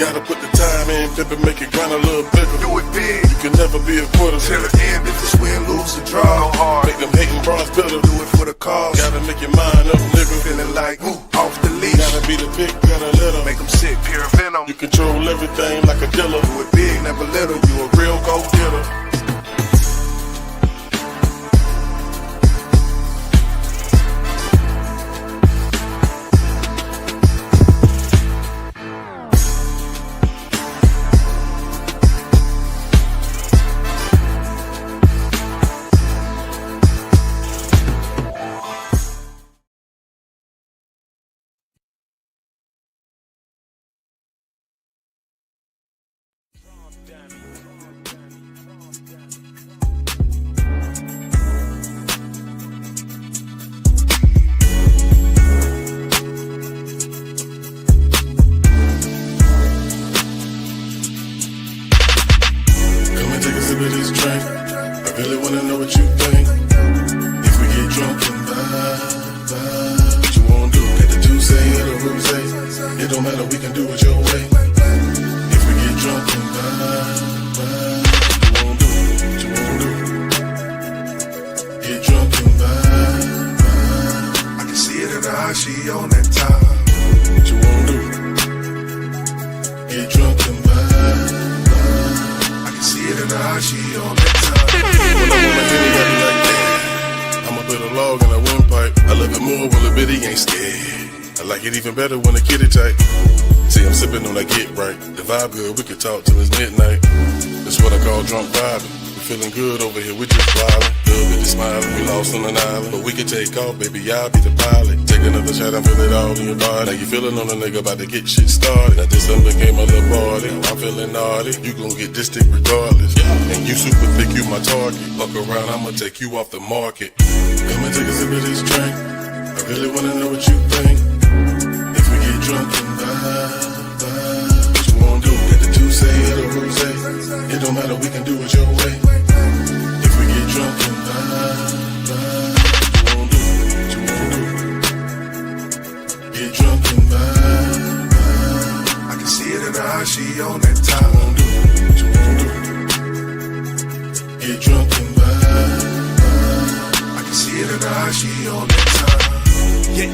Gotta put the time in, flip it, make it grind a little bigger. Do it big. You can never be a quitter. Till the end, if it's win, lose, or draw. Go hard. Make them hating bras better. Do it for the cause. Gotta make your mind up, nigga. Feeling like, off the leash. Gotta be the pick, gotta let them. Make them sick, pure venom. You control everything like a dealer. Do it big, never little. You a real go-getter. This drink, I really wanna know what you think. If we get drunk and vibe, what you wanna do? Get the juice or the rose? It don't matter, we can do it your way. If we get drunk and vibe, what you wanna do? Get drunk and vibe. I can see it in her eyes, she on that time. What you wanna do? Get drunk and vibe. See it in her eyes, she on that time. When I wanna hit it, I be like, damn. I'ma put a log in a windpipe. I love it more when the bitty ain't scared. I like it even better when the kitty tight. See, I'm sipping on that get right. The vibe good, we can talk till it's midnight. That's what I call drunk vibing. We feeling good over here, we just vibing. Little bitty smiling, we lost on an island. But we can take off, baby, I'll be the pilot. Take another shot and feel it all in your body. Now you feeling on a nigga about to get shit started. Now this done became a little party. I'm feeling naughty. You gon' get this stick regardless. And you super thick, you my target. Fuck around, I'ma take you off the market. Come and take a sip of this drink. I really wanna know what you think. If we get drunk and vibe, what you wanna do? Get the juice or the rose? It don't matter, we can do it your way. If we get drunk and vibe, what you wanna do? Get drunk and vibe. I can see it in her eyes, she on that time. What you wanna do? Get drunk and vibe. I can see it in her eyes, she on that time. Yeah.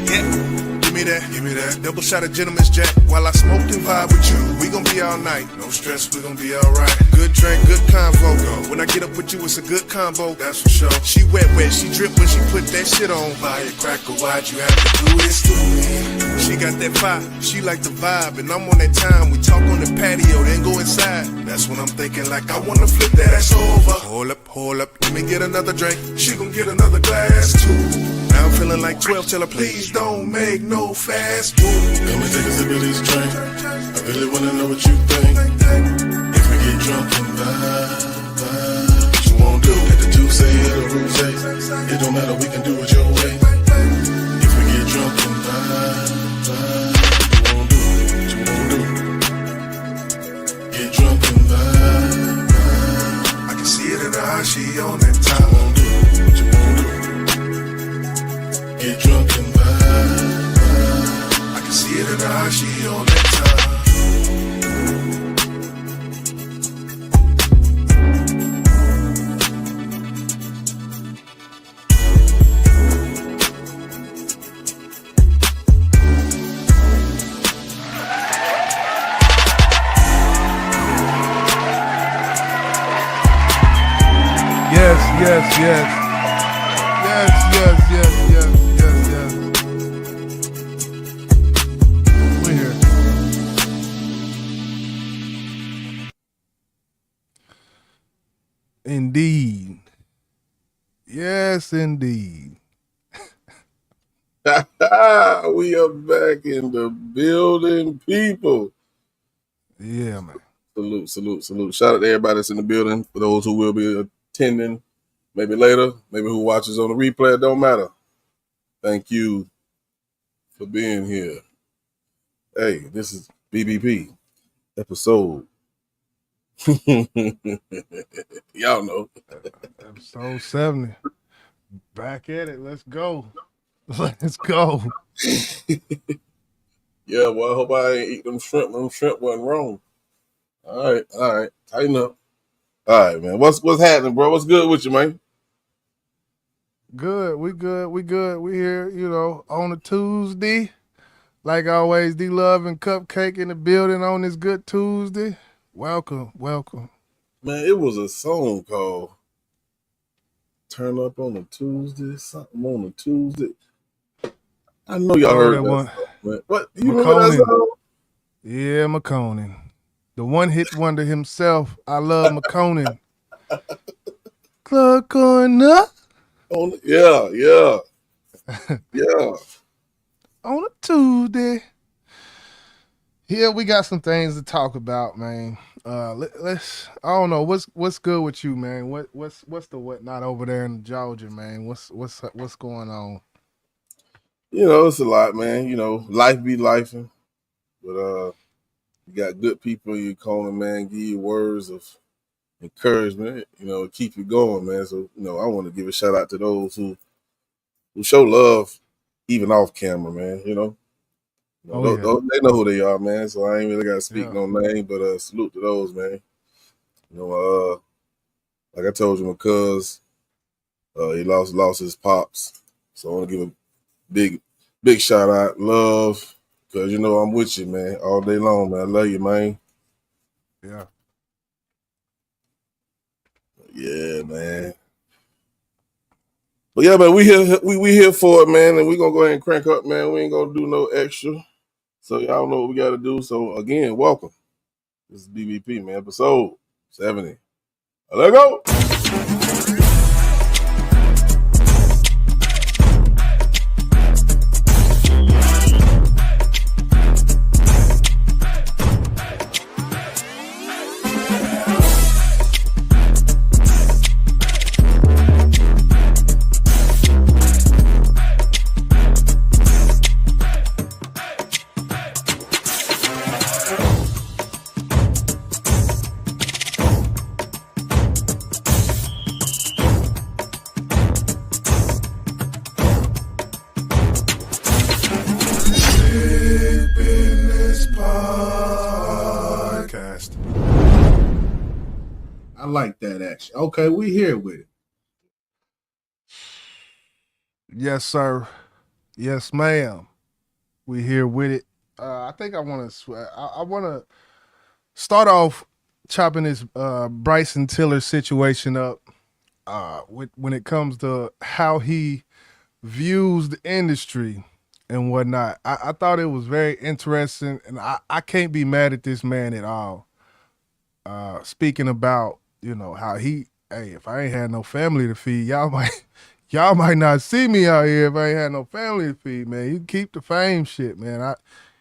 Give me that. Double shot of Gentleman's Jack while I smoke and vibe with you. We gon' be all night. No stress, we gon' be alright. Good drink, good convo. When I get up with you, it's a good combo. That's for sure. She wet, she drip when she put that shit on. Firecracker, why'd you have to do this to me? She got that fire, she like the vibe, and I'm on that time. We talk on the patio, then go inside. That's when I'm thinking like I wanna flip that ass over. Hold up, let me get another drink. She gon' get another glass too. Now I'm feeling like 12, tell her please don't make no fast move. Come and take a sip of this drink. I really wanna know what you think. If we get drunk and vibe, what you wanna do? Get the juice or the rose? It don't matter, we can do it your way. If we get drunk and vibe, what you wanna do? Get drunk and vibe. I can see it in her eyes, she on that time. What you wanna do? Get drunk and vibe. I can see it in her eyes, she on that time. Yes. We're here. Indeed. Yes, indeed. We are back in the building, people. Yeah, man. Salute. Shout out to everybody that's in the building. For those who will be attending, maybe later, maybe who watches on the replay, it don't matter. Thank you for being here. Hey, this is BBP episode. Y'all know. Episode 70. Back at it. Let's go. Let's go. Yeah, well, I hope I ain't eat them shrimp. Them shrimp wasn't wrong. All right. Tighten up. All right, man. What's happening, bro? What's good with you, man? Good. We good. We good. We here, on a Tuesday. Like always, D-Love and Cupcake in the building on this good Tuesday. Welcome. Man, it was a song called "Turn Up on a Tuesday." Something on a Tuesday. I know y'all heard that that one. song, man. What? You remember that McConan. song? Yeah, McConan. The one-hit wonder himself. I love McConan. Club corner. Yeah. On a Tuesday. Here we got some things to talk about, man. Let's. I don't know what's good with you, man. What's the whatnot over there in Georgia, man? What's going on? It's a lot, man. Life be lifing, but you got good people in your corner, man. Give you words of encouragement, keep you going, man. So, I want to give a shout out to those who show love even off camera, man. They know who they are, man. So I ain't really got to speak no name, but salute to those, man. Like I told you, my cuz, he lost his pops. So I want to give a big shout out, love, because I'm with you, man, all day long, man. I love you, man. Yeah. Yeah, man. But yeah, man, we here for it, man, and we gonna go ahead and crank up, man. We ain't gonna do no extra. So y'all know what we gotta do. So again, welcome. This is BBP, man, episode 70. Let's go. I like that action. Okay, we here with it. Yes, sir. Yes, ma'am. We here with it. I think I want to start off chopping this Bryson Tiller situation up when it comes to how he views the industry and whatnot. I thought it was very interesting, and I can't be mad at this man at all. Speaking about, how if I ain't had no family to feed, y'all might not see me out here if I ain't had no family to feed, man. You keep the fame shit, man.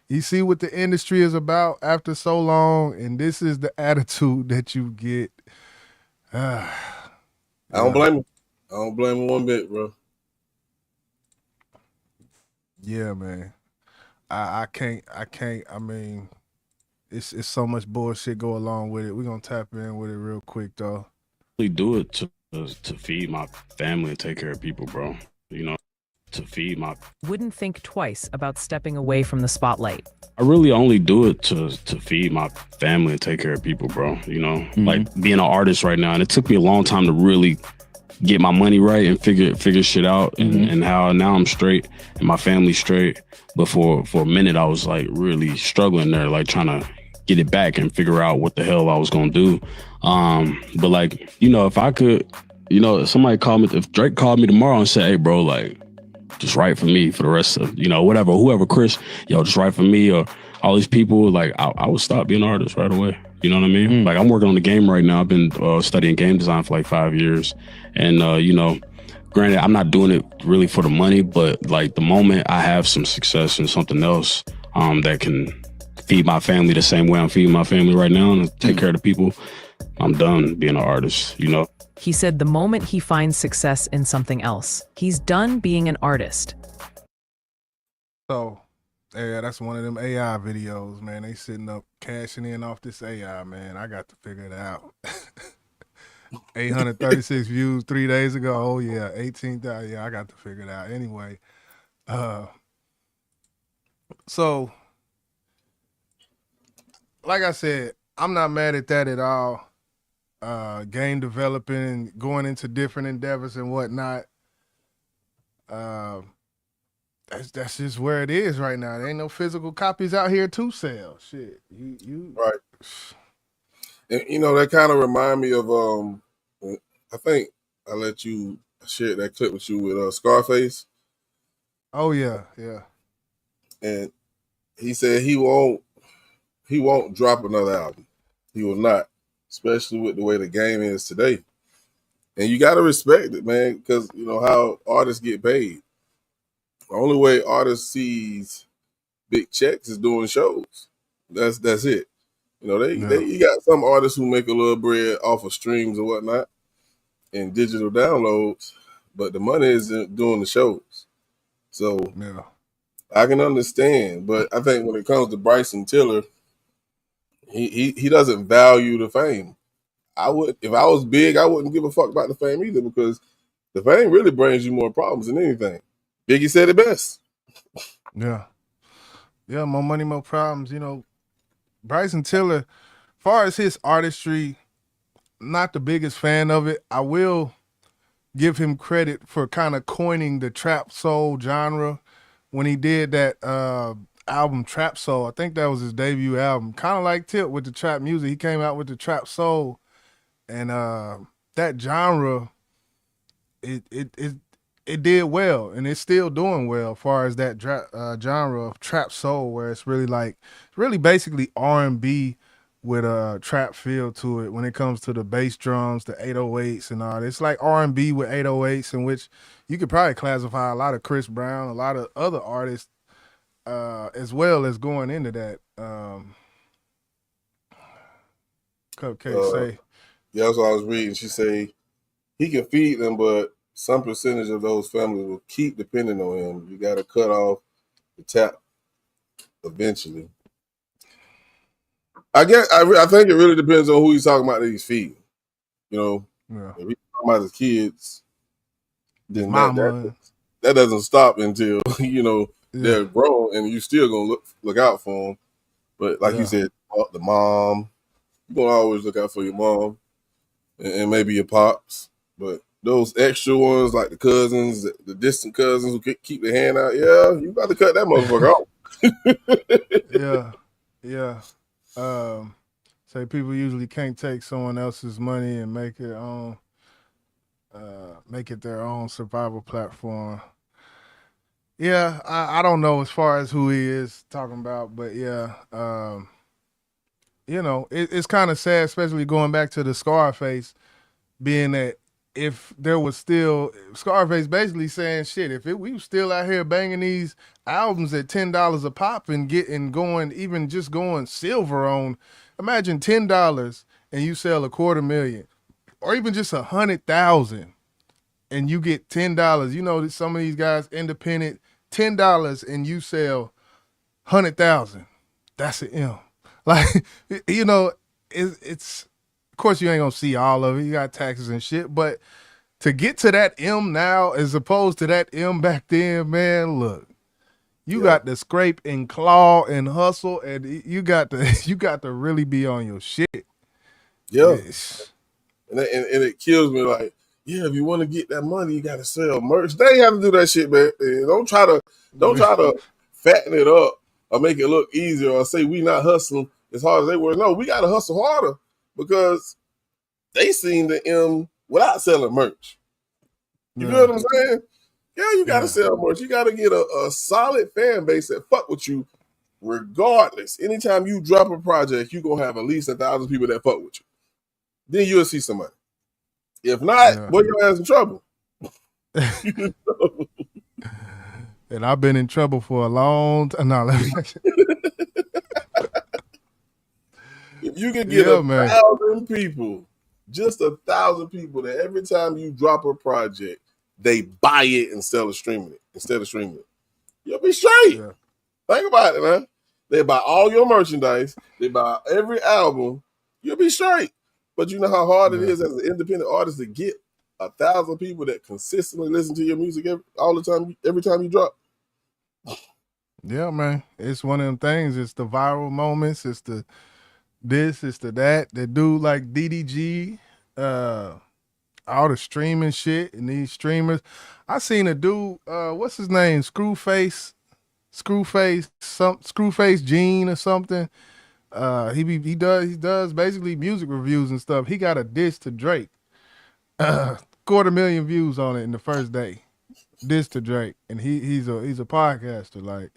You see what the industry is about after so long, and this is the attitude that you get. I don't blame him. I don't blame him one bit, bro. Yeah, man. I can't. I mean, it's so much bullshit go along with it. We're gonna tap in with it real quick though. Do it to feed my family and take care of people, bro. To feed my. Wouldn't think twice about stepping away from the spotlight. I really only do it to feed my family and take care of people, bro. Like being an artist right now, and it took me a long time to really get my money right and figure shit out, and how now I'm straight and my family's straight. But for a minute, I was like really struggling there, like trying to get it back and figure out what the hell I was gonna do. But like, if I could, somebody called me, if Drake called me tomorrow and said, "Hey, bro, like, just write for me for the rest of, whoever, Chris, just write for me," or all these people, like, I would stop being an artist right away. You know what I mean? Like, I'm working on the game right now. I've been studying game design for like 5 years. And, granted, I'm not doing it really for the money, but like the moment I have some success in something else that can feed my family the same way I'm feeding my family right now and take care of the people, I'm done being an artist, He said the moment he finds success in something else, he's done being an artist. So, yeah, that's one of them AI videos, man. They sitting up cashing in off this AI, man. I got to figure it out. 836 views 3 days ago. Oh yeah, 18,000. Yeah, I got to figure it out. Anyway, so like I said, I'm not mad at that at all. Game developing, going into different endeavors and whatnot. Uh, that's just where it is right now. There ain't no physical copies out here to sell. Shit, you Right. And you know, that kind of remind me of I think I let you share that clip with you with Scarface, Oh yeah. and he said he won't drop another album. He will not, especially with the way the game is today. And you got to respect it, man, because you know how artists get paid. The only way artists sees big checks is doing shows. That's it. You know, you got some artists who make a little bread off of streams and whatnot and digital downloads, but the money is in doing the shows. So Yeah. I can understand, but I think when it comes to Bryson Tiller, he doesn't value the fame. I would, if I was big, I wouldn't give a fuck about the fame either, because the fame really brings you more problems than anything. Biggie said it best. Yeah. Yeah, more money, more problems. You know, Bryson Tiller, far as his artistry, not the biggest fan of it. I will give him credit for kind of coining the trap soul genre when he did that album Trap Soul. I think that was his debut album. Kind of like Tip with the trap music. He came out with the Trap Soul, and that genre, it did well, and it's still doing well as far as that genre of trap soul, where it's really basically R&B with a trap feel to it when it comes to the bass drums, the 808s and all. It's like R&B with 808s, in which you could probably classify a lot of Chris Brown, a lot of other artists, as well as going into that. Cupcake say. Yeah, that's what I was reading. She say he can feed them, but some percentage of those families will keep depending on him. You got to cut off the tap eventually. I think it really depends on who he's talking about that he's feeding. You know, if he's talking about his kids, then that doesn't stop until you know they're grown, and you still gonna look out for them. But like you said, the mom, you're gonna always look out for your mom and maybe your pops, but those extra ones like the cousins, the distant cousins who keep their hand out, you got to cut that motherfucker off. Yeah. Say people usually can't take someone else's money and make it their own survival platform. Yeah, I don't know as far as who he is talking about, but yeah, you know, it's kind of sad, especially going back to the Scarface, being that if there was still Scarface basically saying shit, we were still out here banging these albums at $10 a pop and going even just going silver on, imagine $10 and you sell 250,000 or even just 100,000 and you get $10. You know, some of these guys independent, $10 and you sell 100,000. That's an M. Like, you know, it's of course you ain't gonna see all of it. You got taxes and shit, but to get to that M now as opposed to that M back then, man, look, you got to scrape and claw and hustle, and you got to really be on your shit. Yeah. Yes. And it kills me, like, if you want to get that money, you got to sell merch. They ain't have to do that shit, man. Don't try to fatten it up or make it look easier or say we not hustling as hard as they were. No, we got to hustle harder because they seen the M without selling merch. You feel what I'm saying? Yeah, you got to sell merch. You got to get a solid fan base that fuck with you regardless. Anytime you drop a project, you going to have at least 1,000 people that fuck with you. Then you'll see somebody. If not, boy, your ass in trouble. And I've been in trouble for a long time. No, if you can get 1,000 people, just 1,000 people that every time you drop a project, they buy it instead of streaming it. You'll be straight. Yeah. Think about it, man. They buy all your merchandise. They buy every album. You'll be straight. But you know how hard it is as an independent artist to get 1,000 people that consistently listen to your music all the time, every time you drop. Yeah, man. It's one of them things. It's the viral moments. It's the this is to that. The dude like DDG, all the streaming shit and these streamers. I seen a dude, what's his name? Screwface Gene or something. He does basically music reviews and stuff. He got a diss to Drake. 250,000 views on it in the first day. Diss to Drake, and he's a podcaster. Like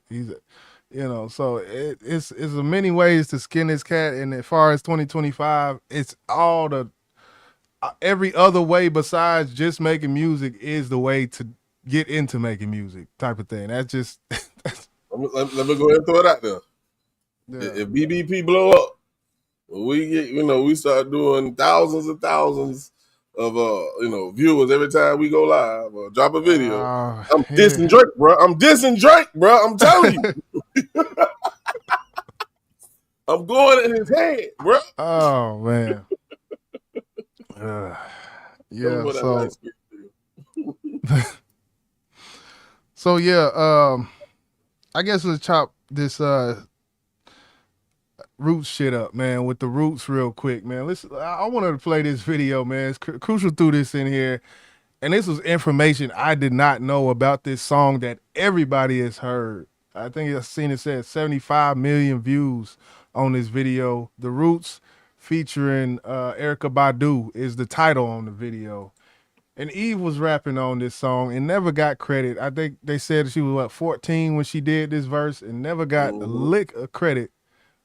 so it's a many ways to skin this cat. And as far as 2025, it's all the every other way besides just making music is the way to get into making music type of thing. That's just Let me go ahead and throw it out there. yeah. If BBP blow up, we get we start doing thousands and thousands of viewers every time we go live or drop a video. I'm dissing Drake, bro. I'm telling you. I'm going in his head, bro. Oh man. Yeah. So yeah. I guess let's chop this Roots shit up, man, with the Roots real quick, man. Listen, I wanted to play this video, man. It's crucial through this in here. And this was information I did not know about this song that everybody has heard. I think I've seen it said 75 million views on this video. The Roots featuring Erykah Badu is the title on the video. And Eve was rapping on this song and never got credit. I think they said she was, 14 when she did this verse and never got a lick of credit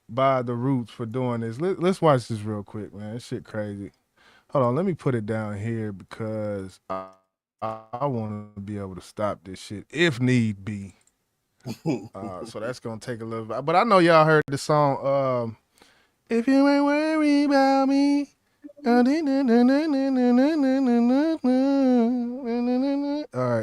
by the Roots for doing this. Let's watch this real quick, man. This shit crazy. Hold on, let me put it down here because I want to be able to stop this shit if need be. So that's going to take a little bit. But I know y'all heard the song, If You Ain't Worried About Me. All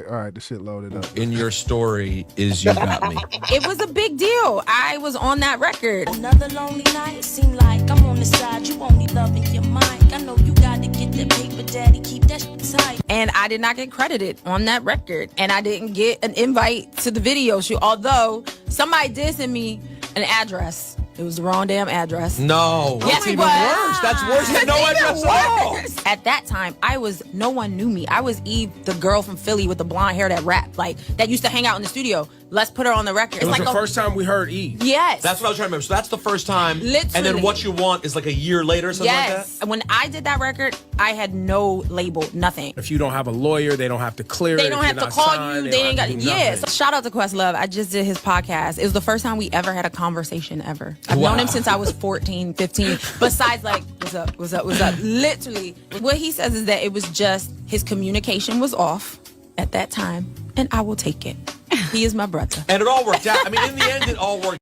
right, the shit loaded up. In your story is You Got Me. It was a big deal. I was on that record. Another lonely night, seem like I'm on the side. You only loving your mind. I know you gotta get that paper, daddy. Keep that shit tight. And I did not get credited on that record. And I didn't get an invite to the video shoot. Although somebody did send me an address. It was the wrong damn address. No. Yes, it even was. worse. That's worse than no address at all. At that time, no one knew me. I was Eve, the girl from Philly with the blonde hair that rapped, that used to hang out in the studio. Let's put her on the record. It was the first time we heard Eve. Yes. That's what I was trying to remember. So that's the first time. Literally. And then What You Want is like a year later or something like that? Yes. When I did that record, I had no label, nothing. If you don't have a lawyer, they don't have to clear it. They don't have to call you. They ain't got. Yeah. So shout out to Questlove. I just did his podcast. It was the first time we ever had a conversation ever. I've known him since I was 14, 15. Besides, what's up? Literally, what he says is that it was just his communication was off at that time, and I will take it. He is my brother. And it all worked out. I mean, in the end, it all worked.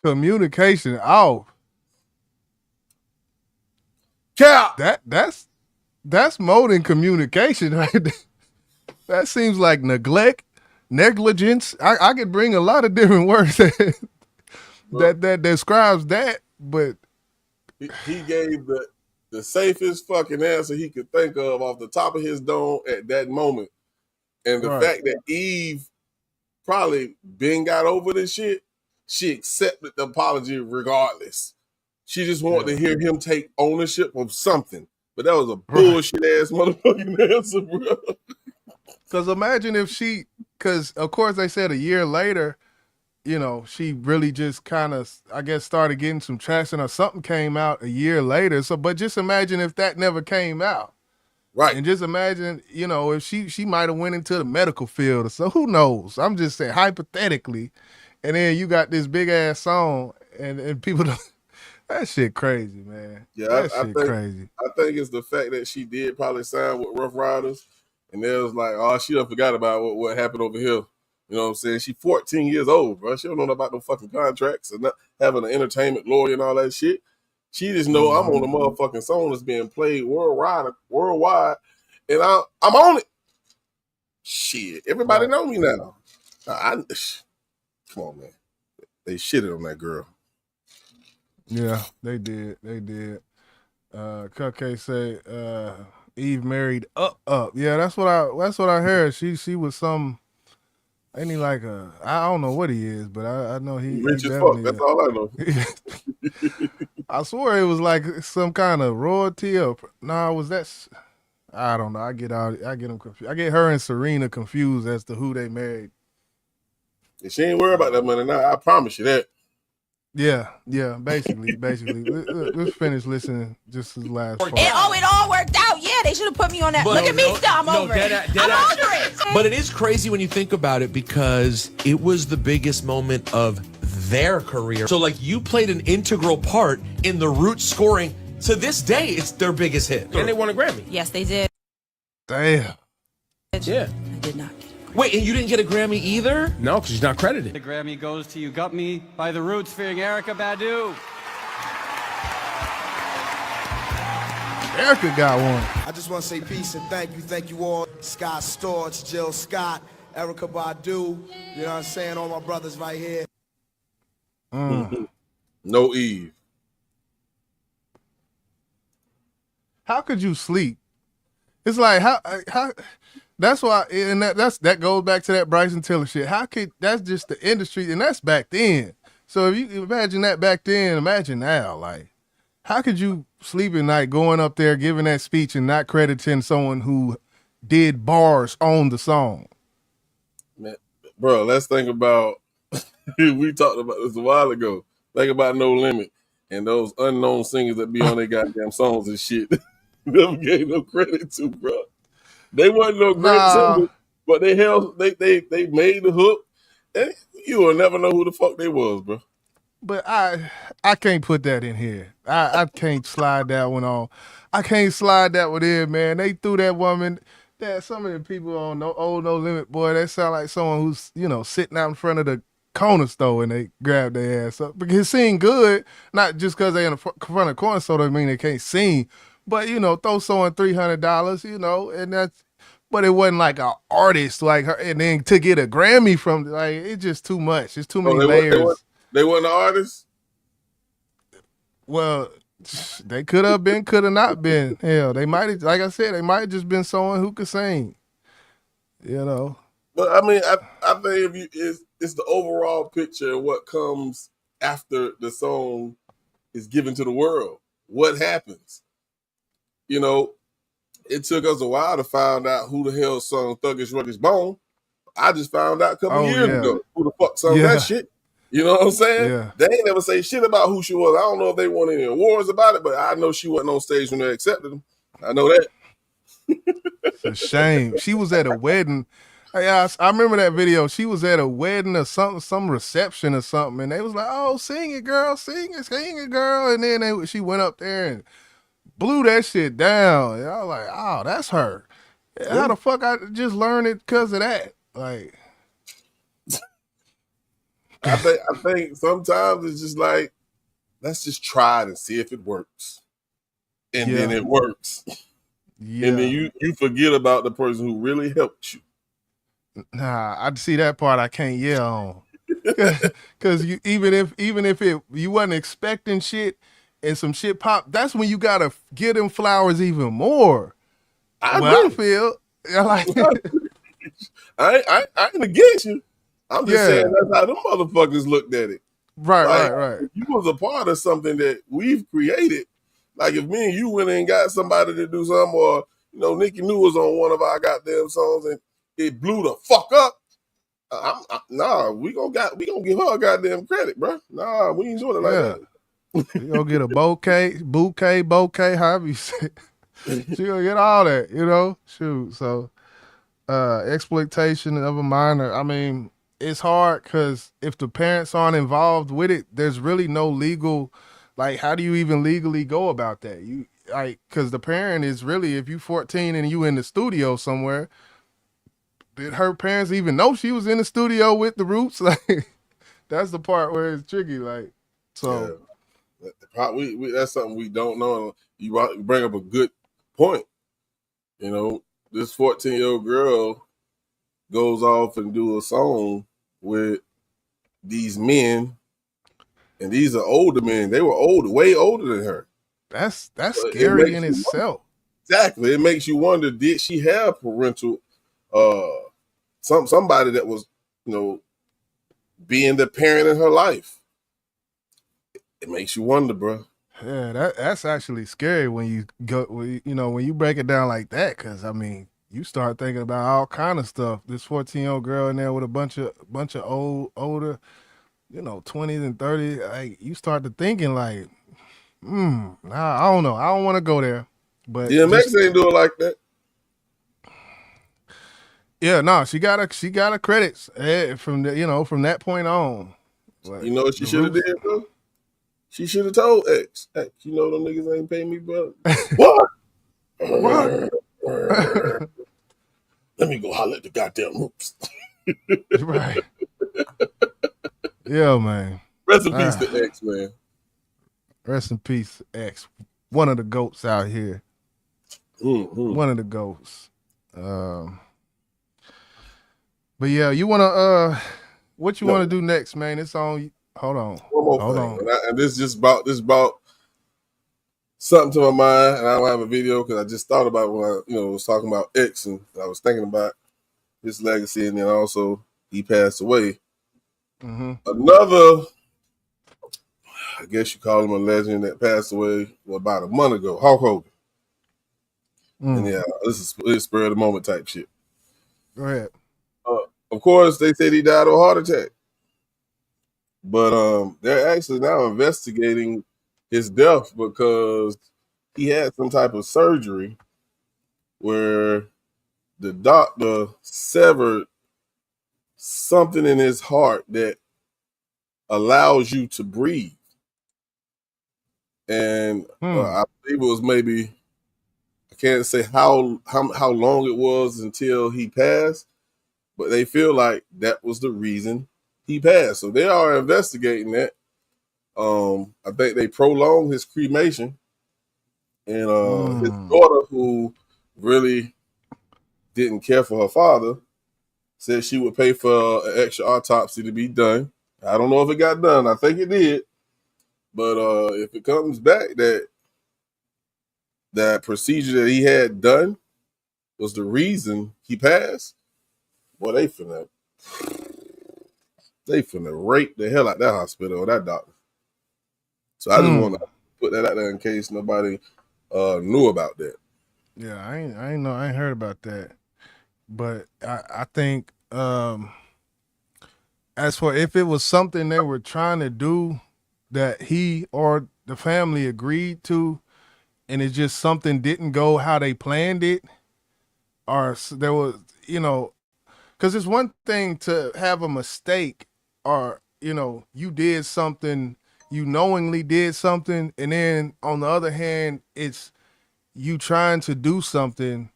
Communication off. Cap. That's more than communication, right there. That seems like neglect, negligence. I could bring a lot of different words that describes that, but he gave the safest fucking answer he could think of off the top of his dome at that moment. And the fact that Eve probably been got over this shit, she accepted the apology regardless. She just wanted to hear him take ownership of something. But that was a bullshit ass motherfucking answer, bro. Because imagine if because of course they said a year later, she really just kind of, I guess, started getting some traction or something came out a year later. So, but just imagine if that never came out. Right. And just imagine, if she might have went into the medical field or so, who knows? I'm just saying hypothetically. And then you got this big ass song and people don't, that shit crazy, man. Yeah, that shit crazy. I think it's the fact that she did probably sign with Rough Riders, and they was like, oh, she done forgot about what happened over here. You know what I'm saying? She 14 years old, bro. She don't know about no fucking contracts and not having an entertainment lawyer and all that shit. She just know I'm on a motherfucking song that's being played worldwide, and I'm on it. Shit, everybody know me now. Come on, man. They shitted on that girl. Yeah, they did. Cupcake say Eve married up. Yeah, that's what I heard. She was some. Ain't he like I don't know what he is, but I know he Rich as definitely fuck. That's all I know. I swear it was like some kind of royalty or was that? I don't know. I get them confused. I get her and Serena confused as to who they married. And she ain't worried about that money now. I promise you that. Yeah. Basically. Let's finish listening. Just his last part. It all worked out. Yeah, they should have put me on that. Look at me, I'm over it. I'm over it. But it is crazy when you think about it because it was the biggest moment of their career. So, like, you played an integral part in the Roots scoring. To this day, it's their biggest hit. And they won a Grammy. Yes, they did. Damn. Yeah. I did not. Wait, and you didn't get a Grammy either? No, because she's not credited. The Grammy goes to You Got Me by The Roots featuring Erykah Badu. Erykah got one. I just want to say peace and thank you all. Scott Storch, Jill Scott, Erykah Badu, you know what I'm saying, all my brothers right here. No Eve. How could you sleep? It's like how that's why, and that goes back to that Bryson Tiller shit. How could that's just the industry, and that's back then. So if you imagine that back then, imagine now. Like, how could you sleep at night going up there giving that speech and not crediting someone who did bars on the song? Man, bro, let's think about. We talked about this a while ago. Think about No Limit and those unknown singers that be on their goddamn songs and shit. Never gave no credit to, bro. They wasn't no great singers, but they made the hook, and you will never know who the fuck they was, bro. But I can't put that in here. I can't slide that one on. I can't slide that one in, man. They threw that woman. That some of the people on No Limit, boy, they sound like someone who's sitting out in front of the corner store and they grab their ass up because sing good, not just because they in the front of the corner store don't mean they can't sing. But, throw someone $300, and that's, but it wasn't like an artist like her. And then to get a Grammy from, like, it's just too much. It's too many layers. They weren't an artist? Well, they could have been, could have not been. Hell, they might have, like I said, they might have just been someone who could sing, But, I mean, I think it's the overall picture of what comes after the song is given to the world. What happens? It took us a while to find out who the hell sung Thuggish Ruggish Bone. I just found out a couple years ago who the fuck sung that shit. You know what I'm saying? Yeah. They ain't never say shit about who she was. I don't know if they won any awards about it, but I know she wasn't on stage when they accepted them. I know that. It's a shame. She was at a wedding. I remember that video. She was at a wedding or something, some reception or something, and they was like, "Oh, sing it, girl, sing it, girl." And then she went up there and blew that shit down. And I was like, "Oh, that's her." How the fuck I just learned it because of that? Like, I think sometimes it's just like, let's just try it and see if it works, and then it works, and then you forget about the person who really helped you. Nah, I see that part. I can't yell on because even if you wasn't expecting shit and some shit pop, that's when you gotta get them flowers even more. I feel like I ain't against you. I'm just saying that's how them motherfuckers looked at it. Right. If you was a part of something that we've created. Like if me and you went and got somebody to do something, or Nicki New was on one of our goddamn songs and it blew the fuck up. Nah, we gonna give her a goddamn credit, bro. Nah, we ain't doing it like that. You gonna get a bouquet, however you say it. She gonna get all that, Shoot. So exploitation of a minor. I mean, it's hard because if the parents aren't involved with it, there's really no legal. Like, how do you even legally go about that? Because the parent is really, if you 14 and you in the studio somewhere. Did her parents even know she was in the studio with the Roots? Like, that's the part where it's tricky. Like, so that's something we don't know. You bring up a good point. This 14-year-old girl goes off and do a song with these men, and these are older men. They were older, way older than her. That's scary in itself. Exactly. It makes you wonder, did she have parental somebody that was, being the parent in her life. It makes you wonder, bro. Yeah, that's actually scary when you go, when you break it down like that. Because I mean, you start thinking about all kind of stuff. This 14-year-old girl in there with a bunch of older, 20s and 30s. Like you start to thinking like, nah, I don't know. I don't want to go there. But DMX ain't do it like that. Yeah, no, she got a credits from from that point on. But You know what she should have did, bro? She should have told X, hey, them niggas ain't paying me, bro. What? What? Let me go holler at the goddamn Roots. Right. Yeah, man. Rest in peace to X, man. Rest in peace, X. One of the goats out here. Mm-hmm. One of the goats. But yeah, you wanna what you wanna do next, man? It's on. Hold on. One more thing. And this brought something to my mind, and I don't have a video because I just thought about it when I was talking about X, and I was thinking about his legacy, and then also he passed away. Mm-hmm. Another, I guess you call him a legend that passed away about a month ago, Hulk Hogan. And yeah, this is spur of the moment type shit. Go ahead. Of course, they said he died of a heart attack. But they're actually now investigating his death because he had some type of surgery where the doctor severed something in his heart that allows you to breathe. And I believe it was maybe, I can't say how long it was until he passed, but they feel like that was the reason he passed. So they are investigating that. I think they prolonged his cremation, and his daughter, who really didn't care for her father, said she would pay for an extra autopsy to be done. I don't know if it got done. I think it did, but if it comes back that procedure that he had done was the reason he passed, boy, they finna rape the hell out of that hospital or that doctor. So I just want to put that out there in case nobody knew about that. Yeah, I ain't heard about that. But I think as for if it was something they were trying to do that he or the family agreed to, and it's just something didn't go how they planned it, or there was, because it's one thing to have a mistake, or you did something, you knowingly did something, and then on the other hand, it's you trying to do something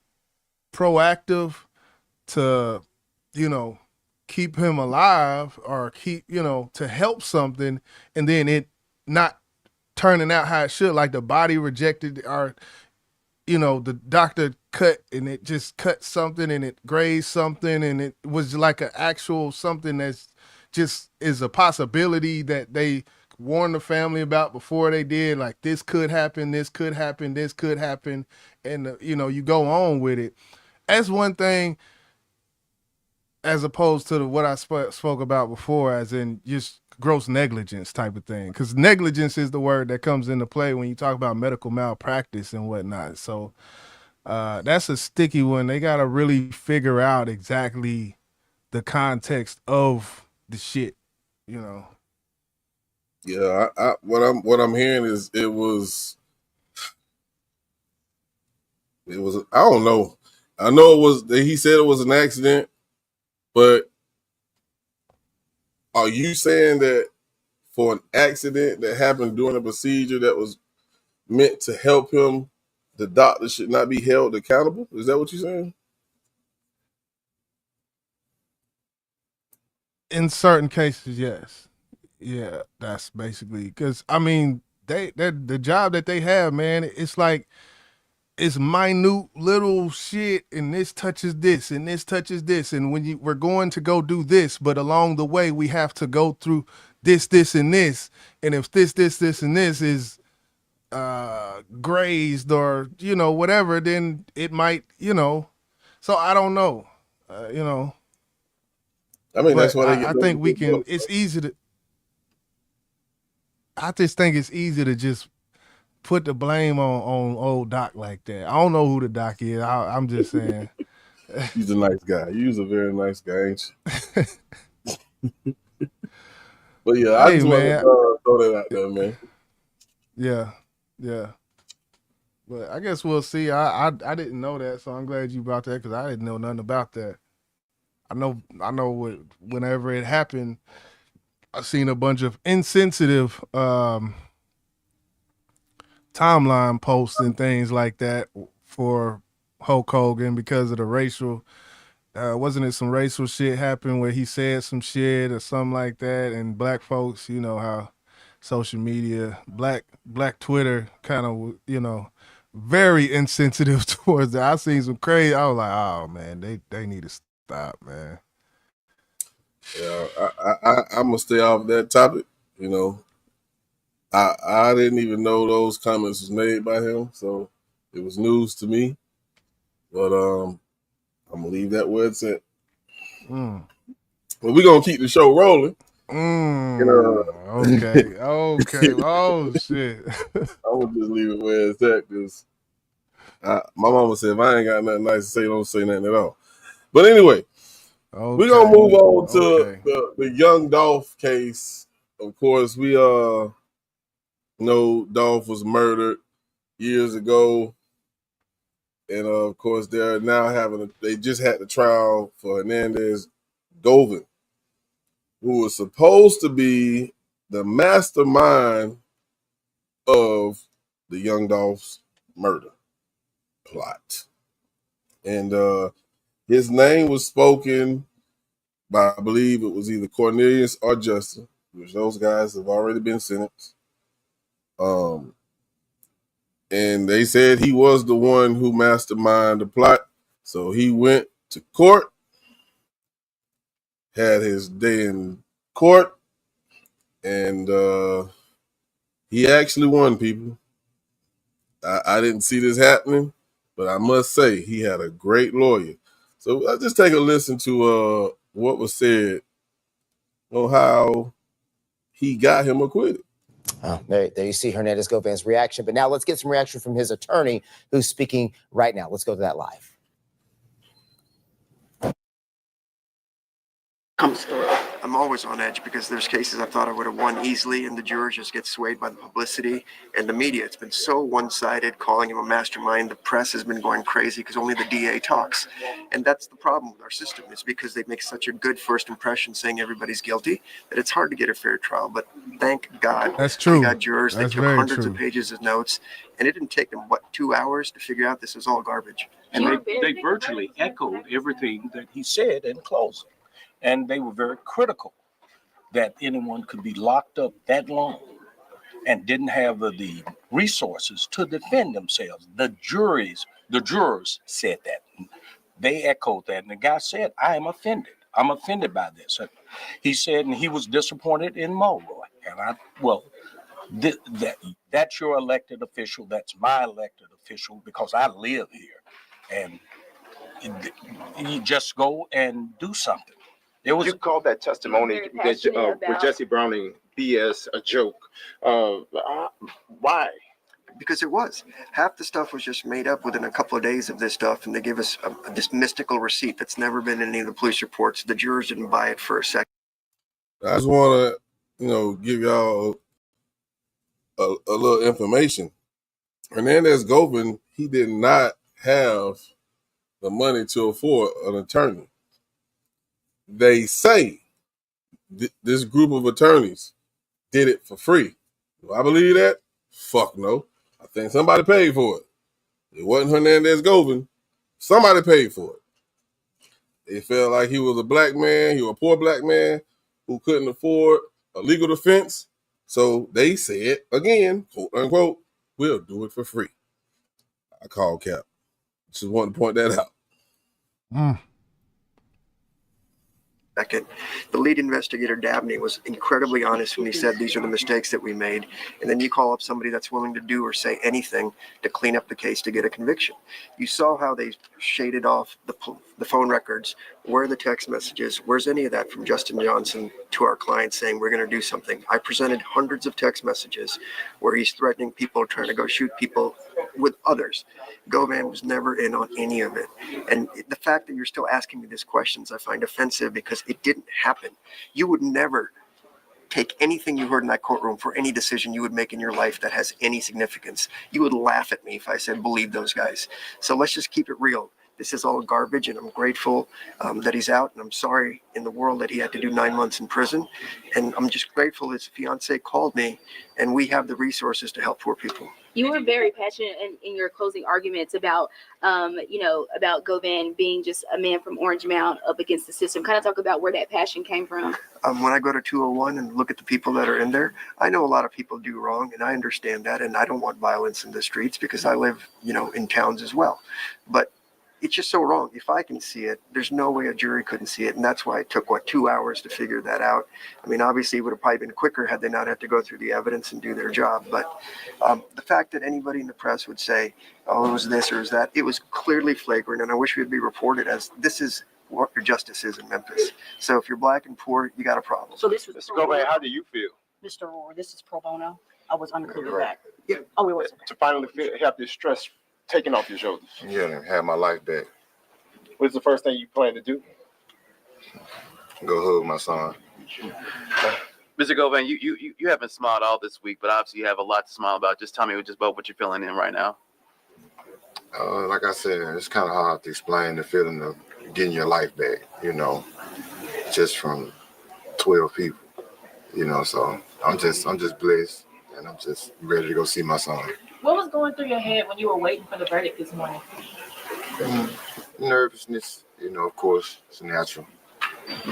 proactive to keep him alive, or keep to help something, and then it not turning out how it should, like the body rejected, or the doctor cut and it just cut something and it grazed something, and it was like an actual something that's just is a possibility that they warned the family about before they did, like this could happen, this could happen, this could happen, and you go on with it. That's one thing, as opposed to what I spoke about before, as in just gross negligence type of thing. Because negligence is the word that comes into play when you talk about medical malpractice and whatnot. So that's a sticky one. They got to really figure out exactly the context of the shit, Yeah, what I'm hearing is it was I don't know. I know it was, he said it was an accident, but are you saying that for an accident that happened during a procedure that was meant to help him, the doctor should not be held accountable? Is that what you're saying? In certain cases, yes. Yeah, that's basically, because I mean, the job that they have, man, it's like, it's minute little shit, and this touches this, and this touches this, and when we're going to go do this, but along the way we have to go through this, and this, and if this, and this is grazed or whatever, then it might, so I don't know, I mean, that's But why they get. I those think we big can. bucks. It's easy to. I just think it's easy to just put the blame on old Doc like that. I don't know who the Doc is. I'm just saying. He's a nice guy. He's a very nice guy, ain't you? But yeah, I Hey just wanted man. to throw that out there, man. Yeah. But I guess we'll see. I didn't know that, so I'm glad you brought that because I didn't know nothing about that. I know whenever it happened, I seen a bunch of insensitive timeline posts and things like that for Hulk Hogan because of the racial. Wasn't it some racial shit happened where he said some shit or something like that? And black folks, you know how social media, black Twitter, kind of, very insensitive towards that. I seen some crazy. I was like, oh man, they need to stop, man. Yeah, I'm gonna stay off that topic. I didn't even know those comments was made by him, so it was news to me. But I'm gonna leave that where it's at. Mm. But we're gonna keep the show rolling. Okay. Oh shit. I'm gonna just leave it where it's at because my mama said if I ain't got nothing nice to say, don't say nothing at all. But anyway, we're gonna move on to the Young Dolph case. Of course, we know Dolph was murdered years ago. And of course, they're now they just had the trial for Hernandez Govan, who was supposed to be the mastermind of the Young Dolph's murder plot. And his name was spoken by, I believe it was either Cornelius or Justin, which those guys have already been sentenced. And they said he was the one who masterminded the plot. So he went to court, had his day in court, and he actually won, people. I didn't see this happening, but I must say he had a great lawyer. So let's just take a listen to what was said on how he got him acquitted. There you see Hernandez Govan's reaction. But now let's get some reaction from his attorney who's speaking right now. Let's go to that live. I'm always on edge because there's cases I thought I would have won easily, and the jurors just get swayed by the publicity and the media. It's been so one-sided, calling him a mastermind. The press has been going crazy because only the DA talks. And that's the problem with our system, is because they make such a good first impression saying everybody's guilty that it's hard to get a fair trial. But thank God that's true. We got jurors that took hundreds of pages of notes, and it didn't take them, 2 hours to figure out this was all garbage. And they virtually echoed everything that he said in closing. And they were very critical that anyone could be locked up that long and didn't have the resources to defend themselves. The jurors said that. They echoed that. And the guy said, I am offended. I'm offended by this. And he said, and he was disappointed in Mulroy. And that's your elected official. That's my elected official because I live here. And you just go and do something. You called that testimony with Jesse Browning BS, a joke. Why? Because it was. Half the stuff was just made up within a couple of days of this stuff, and they gave us this mystical receipt that's never been in any of the police reports. The jurors didn't buy it for a second. I just want to, give y'all a little information. Hernandez Govan, he did not have the money to afford an attorney. They say this group of attorneys did it for free. Do I believe that? Fuck no. I think somebody paid for it. It wasn't Hernandez Govan. Somebody paid for it. They felt like he was a black man, he was a poor black man who couldn't afford a legal defense. So they said, again, quote unquote, we'll do it for free. I call Cap. Just wanted to point that out. second. The lead investigator, Dabney, was incredibly honest when he said these are the mistakes that we made. And then you call up somebody that's willing to do or say anything to clean up the case to get a conviction. You saw how they shaded off the phone records. Where are the text messages? Where's any of that from Justin Johnson to our client saying we're going to do something? I presented hundreds of text messages where he's threatening people, trying to go shoot people with others. Govan was never in on any of it. And the fact that you're still asking me these questions, I find offensive because it didn't happen. You would never take anything you heard in that courtroom for any decision you would make in your life that has any significance. You would laugh at me if I said, believe those guys. So let's just keep it real. This is all garbage, and I'm grateful that he's out, and I'm sorry in the world that he had to do 9 months in prison. And I'm just grateful his fiance called me, and we have the resources to help poor people. You were very passionate in your closing arguments about, about Govan being just a man from Orange Mound up against the system. Kind of talk about where that passion came from. When I go to 201 and look at the people that are in there, I know a lot of people do wrong, and I understand that, and I don't want violence in the streets because I live, in towns as well. But it's just so wrong. If I can see it, there's no way a jury couldn't see it. And that's why it took, 2 hours to figure that out. I mean, obviously it would have probably been quicker had they not had to go through the evidence and do their job. But the fact that anybody in the press would say, oh, it was this or it was that, it was clearly flagrant. And I wish we'd be reported as this is what your justice is in Memphis. So if you're black and poor, you got a problem. So this was Mr. Govan, how do you feel? Mr. Rohr, this is pro bono. I was unclear with Right. that. Yeah. Oh, it was. To finally have this stress taken off your shoulders. Yeah, and have my life back. What's the first thing you plan to do? Go hug my son. Mr. Govan, you haven't smiled all this week, but obviously you have a lot to smile about. Just tell me just about what you're feeling in right now. Like I said, it's kind of hard to explain the feeling of getting your life back, just from 12 people, so I'm just blessed, and I'm just ready to go see my son. What was going through your head when you were waiting for the verdict this morning? Nervousness, of course, it's natural,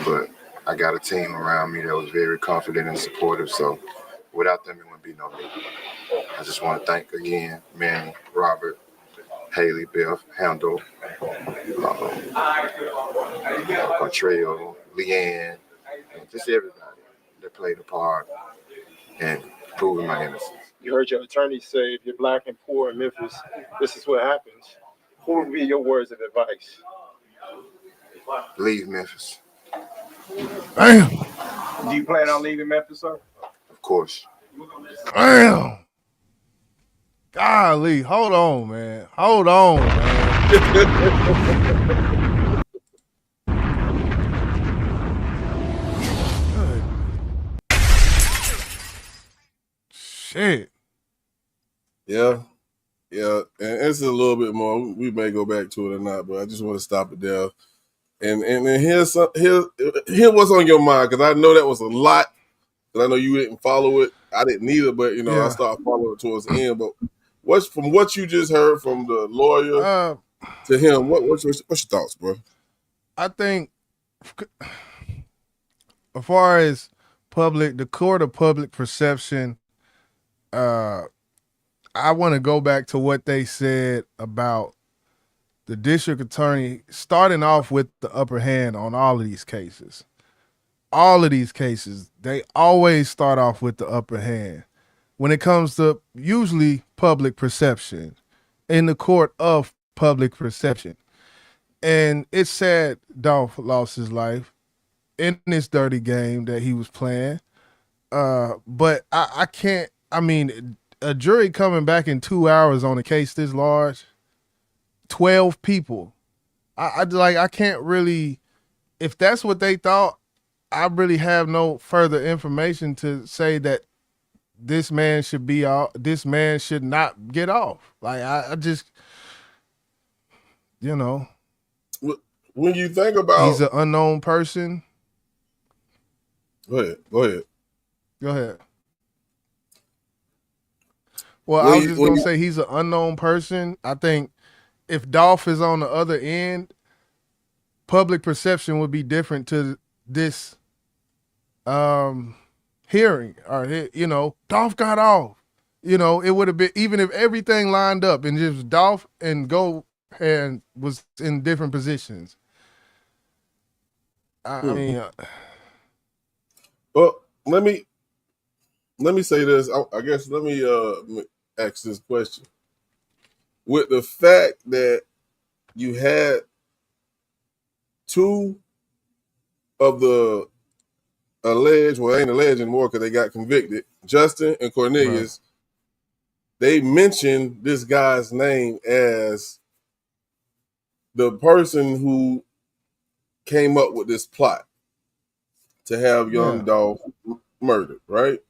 but I got a team around me that was very confident and supportive, so without them, it wouldn't be no me. I just want to thank again, Manny, Robert, Haley, Beth, Handel, Contrell, Leanne, and just everybody that played a part in proving my innocence. You heard your attorney say if you're black and poor in Memphis, this is what happens. What would be your words of advice? Leave Memphis. Damn. Do you plan on leaving Memphis, sir? Of course. Damn. Golly, hold on, man. Hold on, man. Shit. Yeah. And it's a little bit more. We may go back to it or not, but I just want to stop it there. And here's what's on your mind, because I know that was a lot. Because I know you didn't follow it. I didn't either, but I started following it towards the end. But from what you just heard from the lawyer to him, what's your thoughts, bro? I think as far as the court of public perception, I want to go back to what they said about the district attorney starting off with the upper hand on all of these cases. All of these cases, they always start off with the upper hand when it comes to usually public perception in the court of public perception. And it's sad Dolph lost his life in this dirty game that he was playing. But I can't, a jury coming back in 2 hours on a case this large, 12 people. I can't really, if that's what they thought, I really have no further information to say that this man should be off. This man should not get off. Like I just, when you think about, he's an unknown person. Go ahead. Well, I was just going to say he's an unknown person. I think if Dolph is on the other end, public perception would be different to this hearing. Or, Dolph got off. It would have been, even if everything lined up and just Dolph and Govan was in different positions, I mean, well, let me say this. I guess let me ask this question. With the fact that you had two of the alleged, well, ain't alleged anymore because they got convicted, Justin and Cornelius, they mentioned this guy's name as the person who came up with this plot to have Young Dolph murdered, right?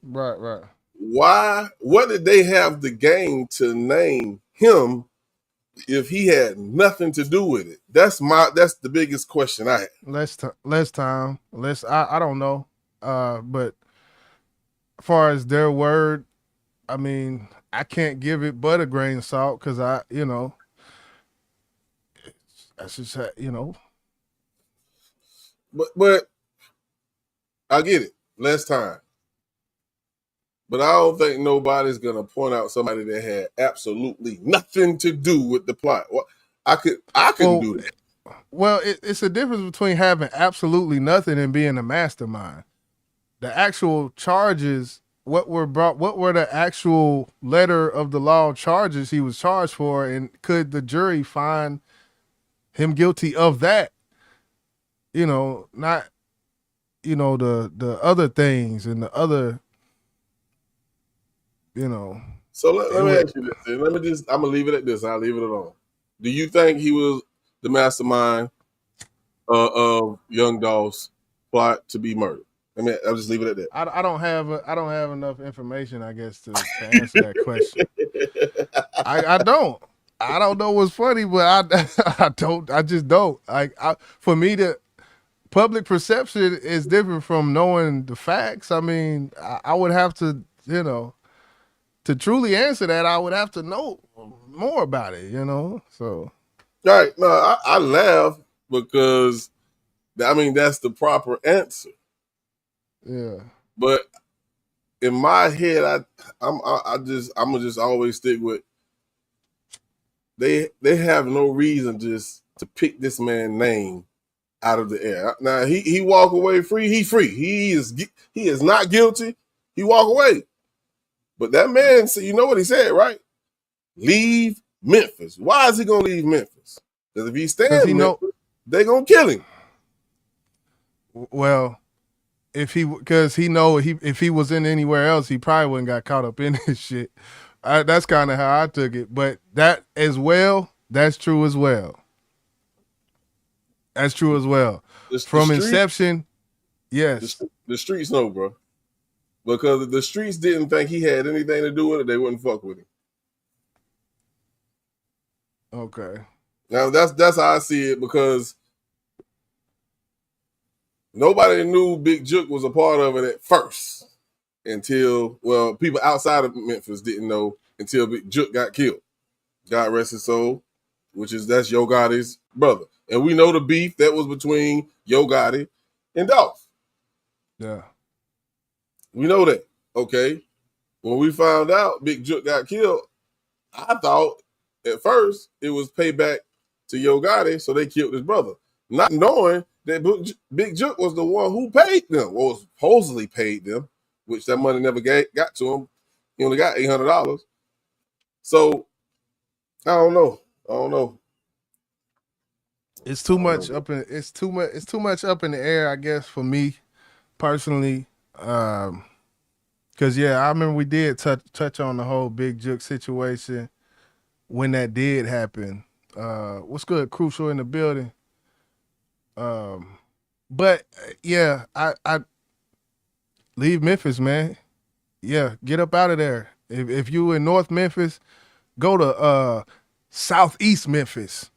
Right. Why? What did they have to gain to name him if he had nothing to do with it? That's the biggest question I had. Less time. I don't know. But as far as their word, I mean, I can't give it but a grain of salt because that's just But I get it. Less time. But I don't think nobody's gonna point out somebody that had absolutely nothing to do with the plot. Well, I couldn't do that. Well, it's a difference between having absolutely nothing and being a mastermind. The actual charges, what were the actual letter of the law charges he was charged for, and could the jury find him guilty of that? Not the other things and the other. So let me ask you this. I'm gonna leave it at this. I'll leave it alone. Do you think he was the mastermind of Young Dolph's plot to be murdered? I'll just leave it at that. I don't have enough information, I guess, to answer that question. I don't. I don't know what's funny, but I just don't. For me, the public perception is different from knowing the facts. I mean, I would have to, to truly answer that, I would have to know more about it, So, right? No, I laugh because, that's the proper answer. Yeah. But in my head, I'm gonna just always stick with. They have no reason just to pick this man's name out of the air. Now he walk away free. He free. He is not guilty. He walk away. But that man, you know what he said, right? Leave Memphis. Why is he gonna leave Memphis? Because if he stays in Memphis, they gonna kill him. Well, if he was in anywhere else, he probably wouldn't got caught up in this shit. That's kind of how I took it. But that as well, that's true as well. That's true as well. From inception, yes. The streets know, bro. Because if the streets didn't think he had anything to do with it, they wouldn't fuck with him. Okay. Now that's how I see it, because nobody knew Big Jook was a part of it at first until, well, people outside of Memphis didn't know until Big Jook got killed. God rest his soul, that's Yo Gotti's brother. And we know the beef that was between Yo Gotti and Dolph. Yeah. We know that. Okay. When we found out Big Jook got killed, I thought at first it was payback to Yo Gotti, so they killed his brother. Not knowing that Big Jook was the one who paid them, or supposedly paid them, which that money never got to him. He only got $800. So I don't know. It's too much up in the air, I guess, for me personally. Cause I remember we did touch on the whole Big Jook situation when that did happen. What's good, Crucial in the building. But yeah, I leave Memphis, man. Yeah, get up out of there. If you in North Memphis, go to Southeast Memphis.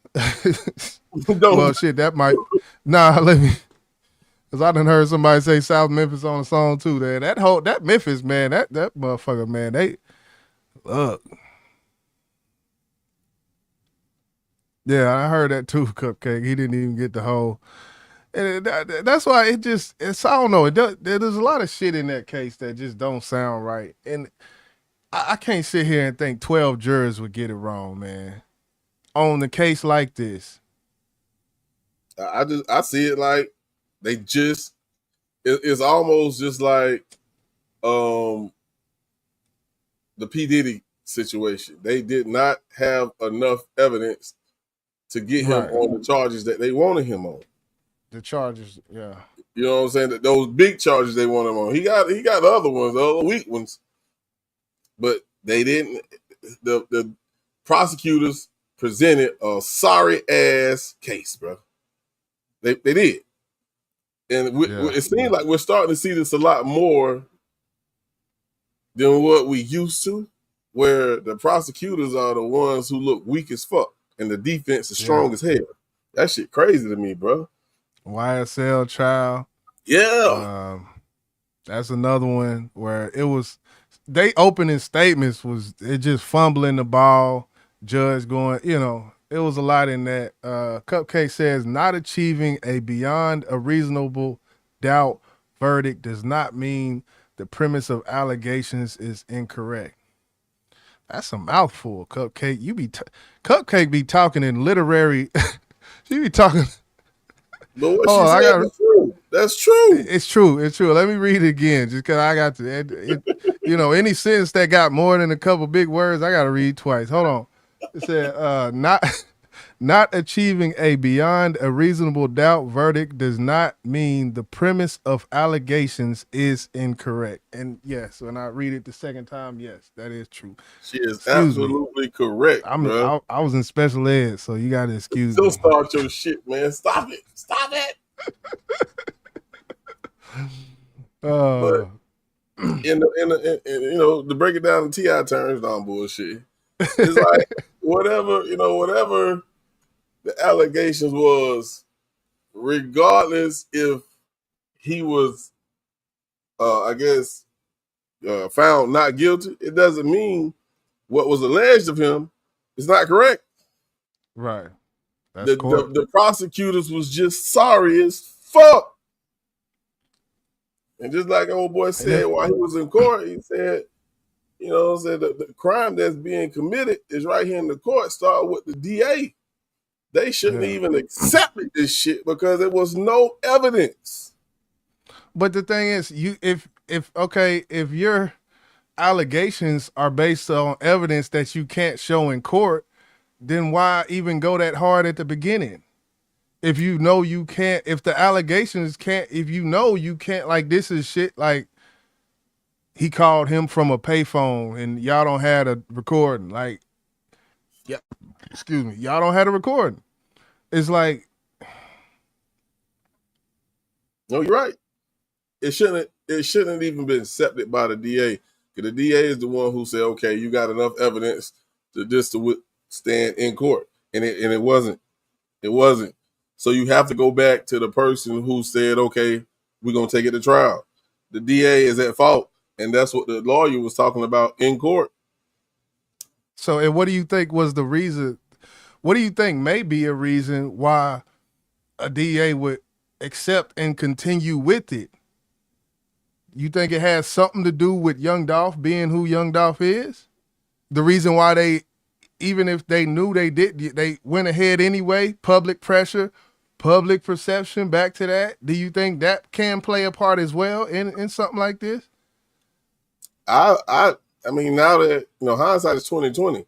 Well, shit, that might let me. Cause I done heard somebody say South Memphis on a song too. There, that Memphis, man, that motherfucker, man, they look. Yeah, I heard that too, Cupcake. He didn't even get the whole. And that's why it's I don't know. There's a lot of shit in that case that just don't sound right. And I can't sit here and think 12 jurors would get it wrong, man. On the case like this. I see it like They just it's almost just like the P. Diddy situation. They did not have enough evidence to get him Right. on the charges that they wanted him on. The charges, yeah. You know what I'm saying? That those big charges they want him on. He got the other ones, the other weak ones, but they didn't. The prosecutors presented a sorry ass case, bro. They did, and it seems like we're starting to see this a lot more than what we used to, where the prosecutors are the ones who look weak as fuck and the defense is strong as hell. That shit crazy to me, bro. YSL trial. Yeah. That's another one where it was they opening statements was it just fumbling the ball, judge going, it was a lot in that. Cupcake says not achieving a beyond a reasonable doubt verdict does not mean the premise of allegations is incorrect. That's a mouthful, Cupcake. Cupcake be talking in literary. She be talking. But what she said is true. That's true. It's true. It's true. Let me read it again, just because I got to. Any sentence that got more than a couple big words, I got to read twice. Hold on. It said, not achieving a beyond a reasonable doubt verdict does not mean the premise of allegations is incorrect. And yes, when I read it the second time, yes, that is true. She is absolutely correct. I was in special ed, so you got to excuse me. Don't start your shit, man. Stop it. Stop it. But to break it down in TI terms, non bullshit. It's like whatever the allegations was, regardless if he was, found not guilty, it doesn't mean what was alleged of him is not correct. Right. The prosecutors was just sorry as fuck. And just like old boy said while he was in court, he said, the crime that's being committed is right here in the court. Start with the DA. They shouldn't even accepted this shit because there was no evidence. But the thing is, if your allegations are based on evidence that you can't show in court, then why even go that hard at the beginning? If you know you can't, if the allegations can't, if you know you can't, like this is shit, like he called him from a payphone and y'all don't have a recording, like, excuse me, y'all don't have a recording. It's like, no, you're right. It shouldn't even been accepted by the DA. Because the DA is the one who said, okay, you got enough evidence to stand in court. And it wasn't. It wasn't. So you have to go back to the person who said, okay, we're going to take it to trial. The DA is at fault. And that's what the lawyer was talking about in court. So, and what do you think was the reason? What do you think may be a reason why a DA would accept and continue with it? You think it has something to do with Young Dolph being who Young Dolph is? The reason why they, even if they knew they went ahead anyway, public pressure, public perception, back to that. Do you think that can play a part as well in something like this? I mean, now that hindsight is 20/20.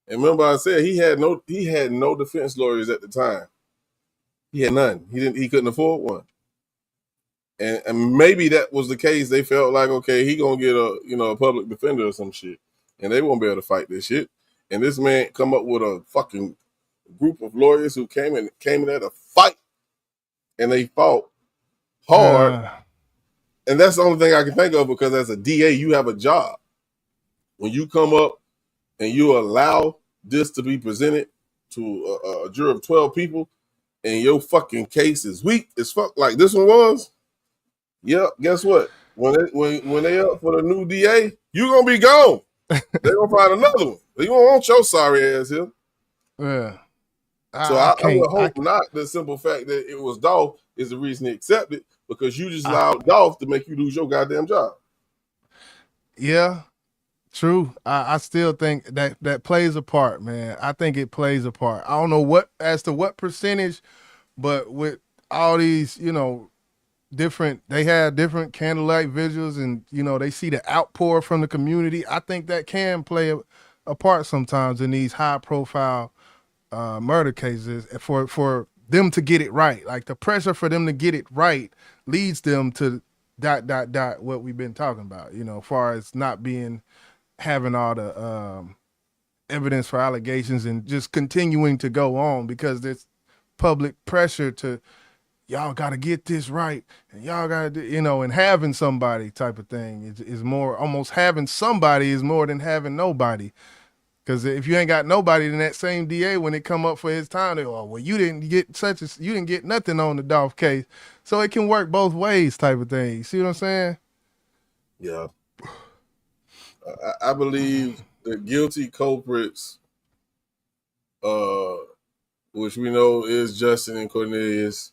And remember, I said he had no defense lawyers at the time. He had none. He couldn't afford one. And maybe that was the case. They felt like, okay, he gonna get a public defender or some shit, and they won't be able to fight this shit. And this man come up with a fucking group of lawyers who came in there to fight, and they fought hard. And that's the only thing I can think of, because as a DA, you have a job. When you come up and you allow this to be presented to a jury of 12 people, and your fucking case is weak as fuck, like this one was. Yep. Guess what? When they up for the new DA, you gonna be gone. They gonna find another one. They gonna want your sorry ass here. Yeah. So I would hope not. The simple fact that it was Dolph is the reason they accepted, because you just allowed Dolph to make you lose your goddamn job. Yeah, true. I still think that plays a part, man. I think it plays a part. I don't know as to what percentage, but with all these, different. They had different candlelight visuals, and they see the outpour from the community. I think that can play a part sometimes in these high profile murder cases for them to get it right. Like the pressure for them to get it right leads them to ... what we've been talking about. As far as not having all the evidence for allegations and just continuing to go on because there's public pressure to y'all got to get this right and y'all got to and having somebody type of thing is more, almost having somebody is more than having nobody, because if you ain't got nobody, then that same DA when it come up for his time, they well you didn't get nothing on the Dolph case, so it can work both ways type of thing. You see what I'm saying? Yeah. I believe the guilty culprits, which we know is Justin and Cornelius,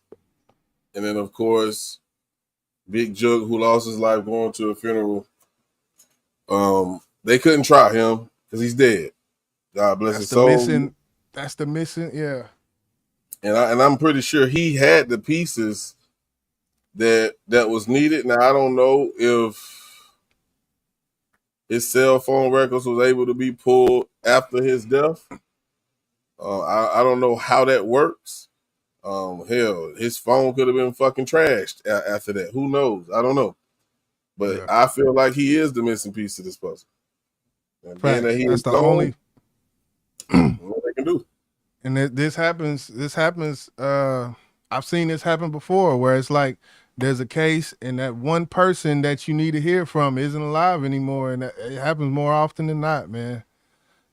and then of course Big Jug, who lost his life going to a funeral. They couldn't try him because he's dead. God bless his soul. That's the missing, yeah. And I'm pretty sure he had the pieces that was needed. Now I don't know if his cell phone records was able to be pulled after his death. I don't know how that works. Hell, his phone could have been fucking trashed after that. Who knows? I don't know. But yeah. I feel like he is the missing piece of this puzzle. And being that he that's is the gone, only what they can do. And this happens. I've seen this happen before, where it's like there's a case, and that one person that you need to hear from isn't alive anymore, and it happens more often than not, man.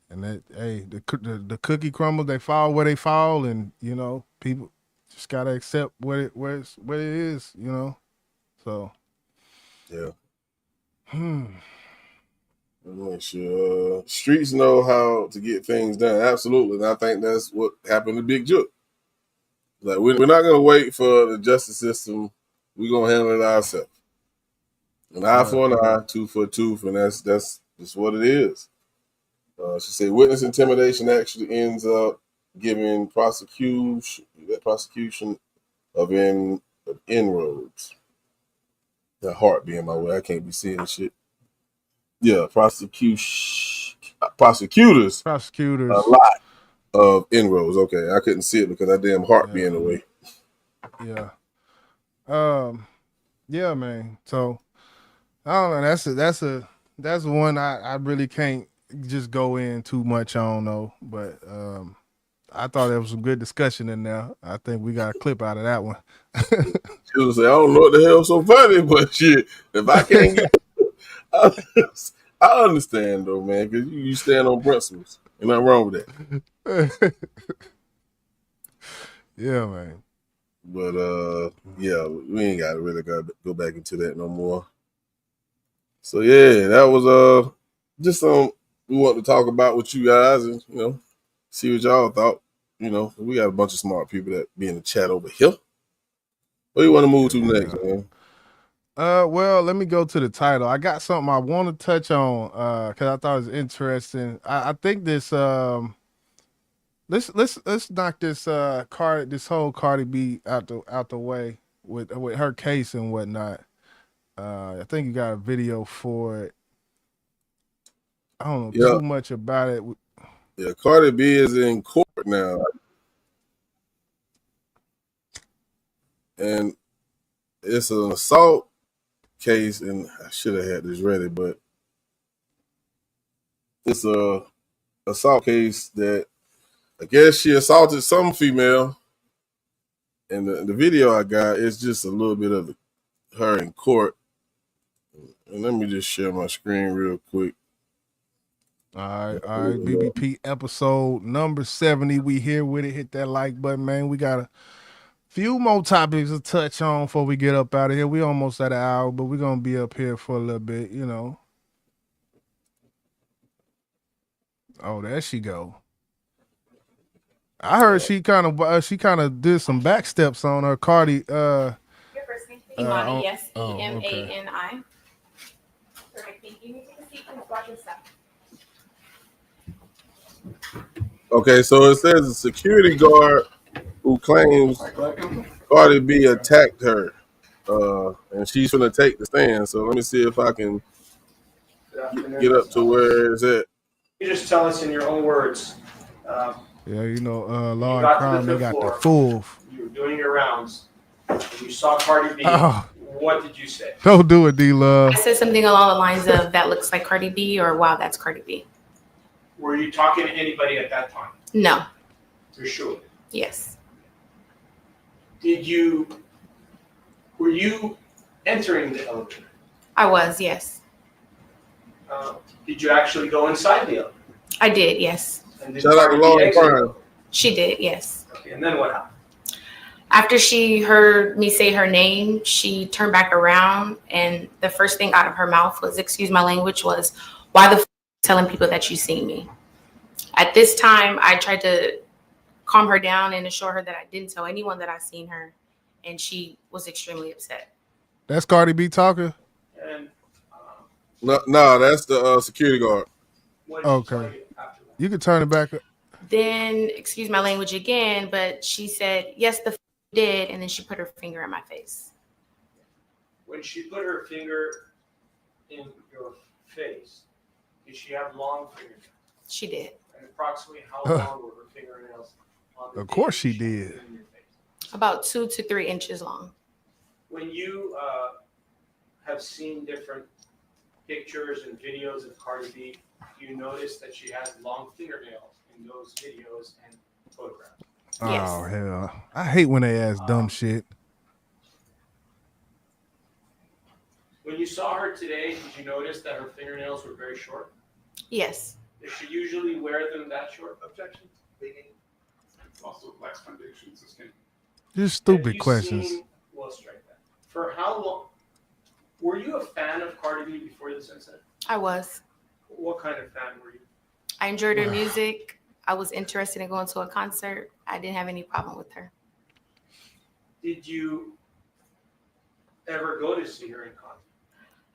And the cookie crumbles. They fall where they fall, and people just gotta accept what it is, So, yeah. Make sure streets know how to get things done. Absolutely, and I think that's what happened to Big Jook. Like we're not gonna wait for the justice system. We're gonna handle it ourselves. An eye for an eye, tooth for a tooth, and that's just what it is. She said witness intimidation actually ends up giving prosecution of inroads. The heart being my way, I can't be seeing shit. Yeah, prosecutors a lot of inroads. Okay, I couldn't see it because that damn heart being in the way. Yeah. Yeah, man. So I don't know. That's one I really can't just go in too much on though. But I thought there was some good discussion in there. I think we got a clip out of that one. She was say, I don't know what the hell's so funny, but shit, if I can't get I understand though, man, because you stand on principles. Ain't nothing wrong with that. Yeah, man. But yeah, we ain't got to really go back into that no more. So yeah, that was just something we want to talk about with you guys and see what y'all thought. We got a bunch of smart people that be in the chat over here. What do you want to move to next, man? Well, let me go to the title. I got something I want to touch on because I thought it was interesting. I think this let's knock this whole Cardi B out the way with her case and whatnot. I think you got a video for it. I don't know too much about it. Yeah, Cardi B is in court now, and it's an assault case, and I should have had this ready, but it's a assault case that I guess she assaulted some female, and the video I got is just a little bit of her in court. And let me just share my screen real quick. All right, BBP episode number 70. We here with it. Hit that like button, man. We got a few more topics to touch on before we get up out of here. We almost at an hour, but we're gonna be up here for a little bit, Oh, there she go. I heard she kind of did some back steps on her Cardi. Your first name, Imani, yes, okay. Emani. Perfect. Thank you. Take a seat. Please watch your step. Okay, so it says a security guard who claims Cardi B attacked her and she's gonna take the stand. So let me see if I can get up to where it's at. You just tell us in your own words. Yeah, you know, You Law and got to Crime, the they fifth got the floor. full. You were doing your rounds. And you saw Cardi B. Oh. What did you say? Don't do it, D-Love. I said something along the lines of that looks like Cardi B or wow, that's Cardi B. Were you talking to anybody at that time? No. For sure. Yes. Were you entering the elevator? I was, yes. Did you actually go inside the elevator? I did, yes. And did Shout out to Cardi B Law and exit? Crime. She did, yes. Okay, and then what happened? After she heard me say her name, she turned back around and the first thing out of her mouth was, excuse my language, was, why the f telling people that you seen me? At this time, I tried to calm her down and assure her that I didn't tell anyone that I seen her, and she was extremely upset. That's Cardi B talking? And No, that's the security guard. Okay. You can turn it back up. Then, excuse my language again, but she said, yes, the f did, and then she put her finger in my face. When she put her finger in your face, did she have long fingernails? She did. And approximately how long were her fingernails on the Of course she put did. in your face? About 2 to 3 inches long. When you have seen different pictures and videos of Cardi B, you notice that she has long fingernails in those videos and photographs. Oh, hell. I hate when they ask dumb shit. When you saw her today, did you notice that her fingernails were very short? Yes. Does she usually wear them that short? Objection. Also lacks foundation system. Just stupid Have you questions. seen- We'll strike that. For how long? Were you a fan of Cardi B before this incident? I was. What kind of fan were you? I enjoyed her music. I was interested in going to a concert. I didn't have any problem with her. Did you ever go to see her in concert?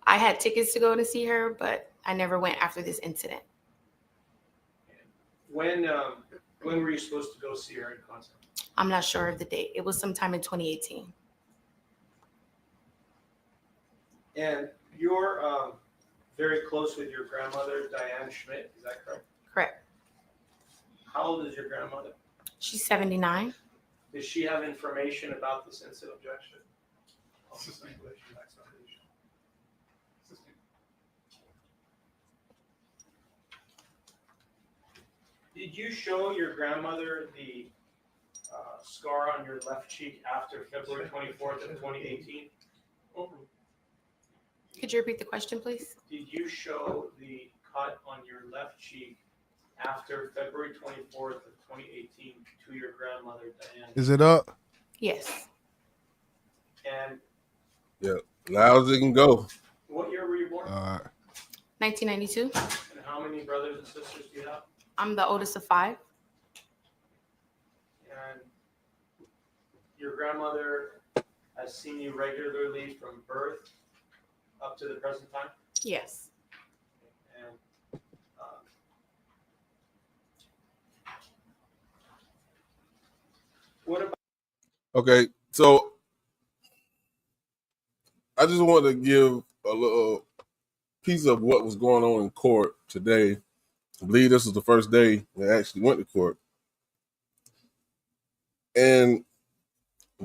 I had tickets to go to see her, but I never went after this incident. When were you supposed to go see her in concert? I'm not sure of the date. It was sometime in 2018. And you're very close with your grandmother, Diane Schmidt. Is that correct? Correct. How old is your grandmother? She's 79. Does she have information about this incident objection? Did you show your grandmother the scar on your left cheek after February 24th of 2018? Could you repeat the question, please? Did you show the cut on your left cheek after February 24th of 2018 to your grandmother, Diane? Is it up? Yes. And Yeah, loud as it can go. what year were you born? 1992. And how many brothers and sisters do you have? I'm the oldest of 5. And your grandmother has seen you regularly from birth up to the present time? Yes. And what about Okay, so I just want to give a little piece of what was going on in court today. I believe this was the first day they actually went to court. And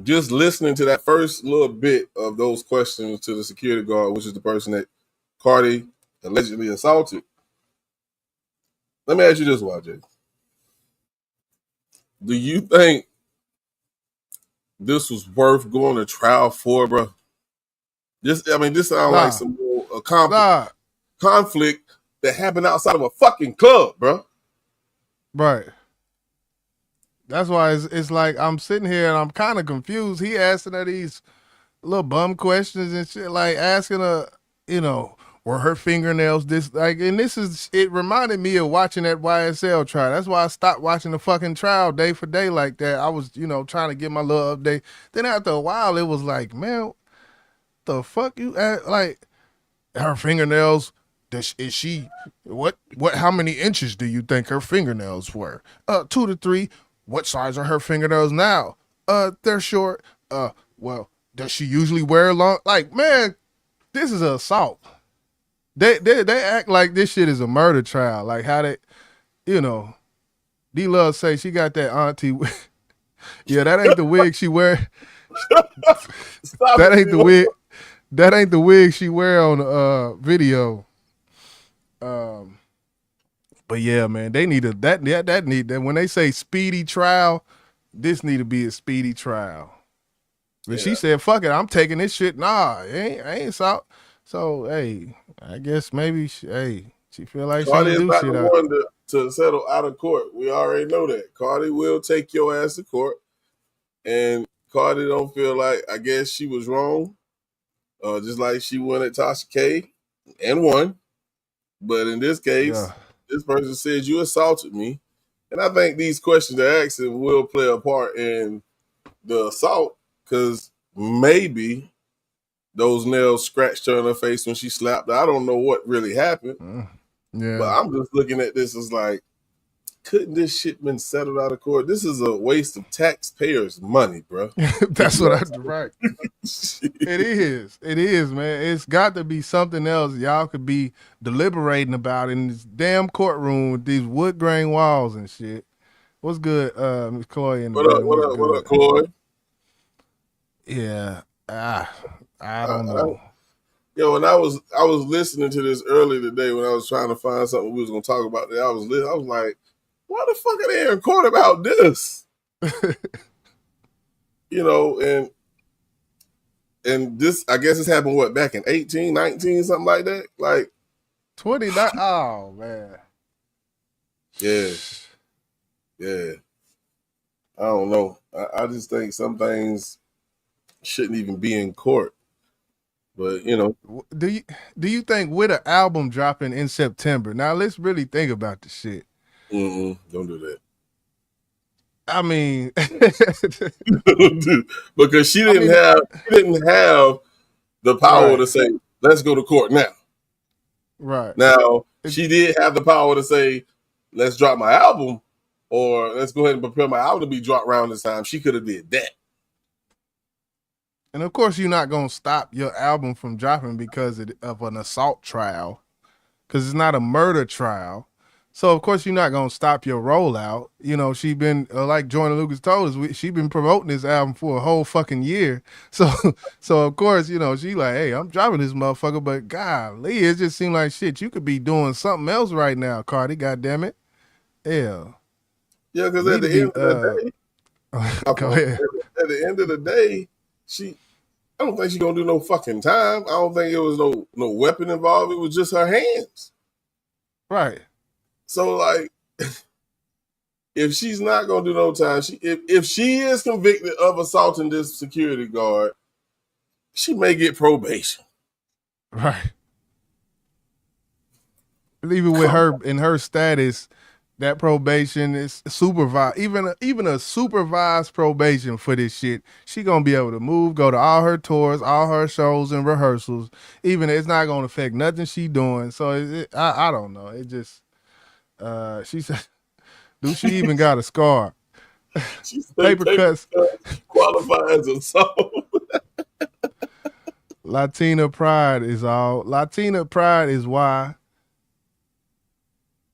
just listening to that first little bit of those questions to the security guard, which is the person that Cardi allegedly assaulted. Let me ask you this, YJ. Do you think this was worth going to trial for, bro? This sounds like some more conflict that happened outside of a fucking club, bro. Right. That's why it's like I'm sitting here and I'm kind of confused. He asking her these little bum questions and shit, like asking her, were her fingernails this like? And it reminded me of watching that YSL trial. That's why I stopped watching the fucking trial day for day like that. I was, trying to get my little update. Then after a while, it was like, man, the fuck you like her fingernails? Is she what? How many inches do you think her fingernails were? 2 to 3. What size are her fingernails now? They're short. Well, does she usually wear long? Like, man, this is an assault. They act like this shit is a murder trial. Like how they, you know, D-Love say she got that auntie. Yeah, that ain't the wig she wear. That ain't the wig. That ain't the wig she wear on the video. But yeah, man, they need that need that when they say speedy trial, this need to be a speedy trial. But she said, "Fuck it, I'm taking this shit." Nah, I ain't so hey, I guess maybe she feel like Cardi she is do not shit the out. one to settle out of court. We already know that. Cardi will take your ass to court, and Cardi don't feel like, I guess she was wrong, just like she won at Tasha K and won. But in this case, this person says you assaulted me, and I think these questions they're asking will play a part in the assault because maybe those nails scratched her in her face when she slapped her. I don't know what really happened. Yeah. But I'm just looking at this as like, couldn't this shit been settled out of court? This is a waste of taxpayers' money, bro. That's what right. It is, man. It's got to be something else y'all could be deliberating about in this damn courtroom with these wood grain walls and shit. What's good, Miss Chloe? What up, Chloe? Yeah, I don't know. Yo, and I was listening to this earlier today when I was trying to find something we was gonna talk about. That I was like, why the fuck are they in court about this? You know, and this, I guess this happened what, back in 18, 19, something like that, like 29. Oh man, yeah. I don't know. I just think some things shouldn't even be in court. But you know, do you think with an album dropping in September? Now let's really think about the shit. Don't do that. I mean, because she didn't have the power to say, "Let's go to court now." Right now, she did have the power to say, "Let's drop my album," or "Let's go ahead and prepare my album to be dropped around this time." She could have did that. And of course, you're not gonna stop your album from dropping because of an assault trial, because it's not a murder trial. So of course, you're not gonna stop your rollout. You know, she been like Jordan Lucas told us, she been promoting this album for a whole fucking year. So of course, you know, she like, hey, I'm dropping this motherfucker. But golly, it just seemed like shit. You could be doing something else right now, Cardi. God damn it. Yeah. Yeah, because at the end of the day, go ahead. At the end of the day, I don't think she's gonna do no fucking time. I don't think it was no weapon involved. It was just her hands. Right. So like, if she's not gonna do no time, if she is convicted of assaulting this security guard, she may get probation. Right. Even with her in her status, that probation is supervised. Even a supervised probation for this shit, she gonna be able to move, go to all her tours, all her shows and rehearsals. Even it's not gonna affect nothing she doing. So I don't know. It just she said, do she even got a scar? Paper cuts qualifies assault. Latina pride is all. Latina pride is why.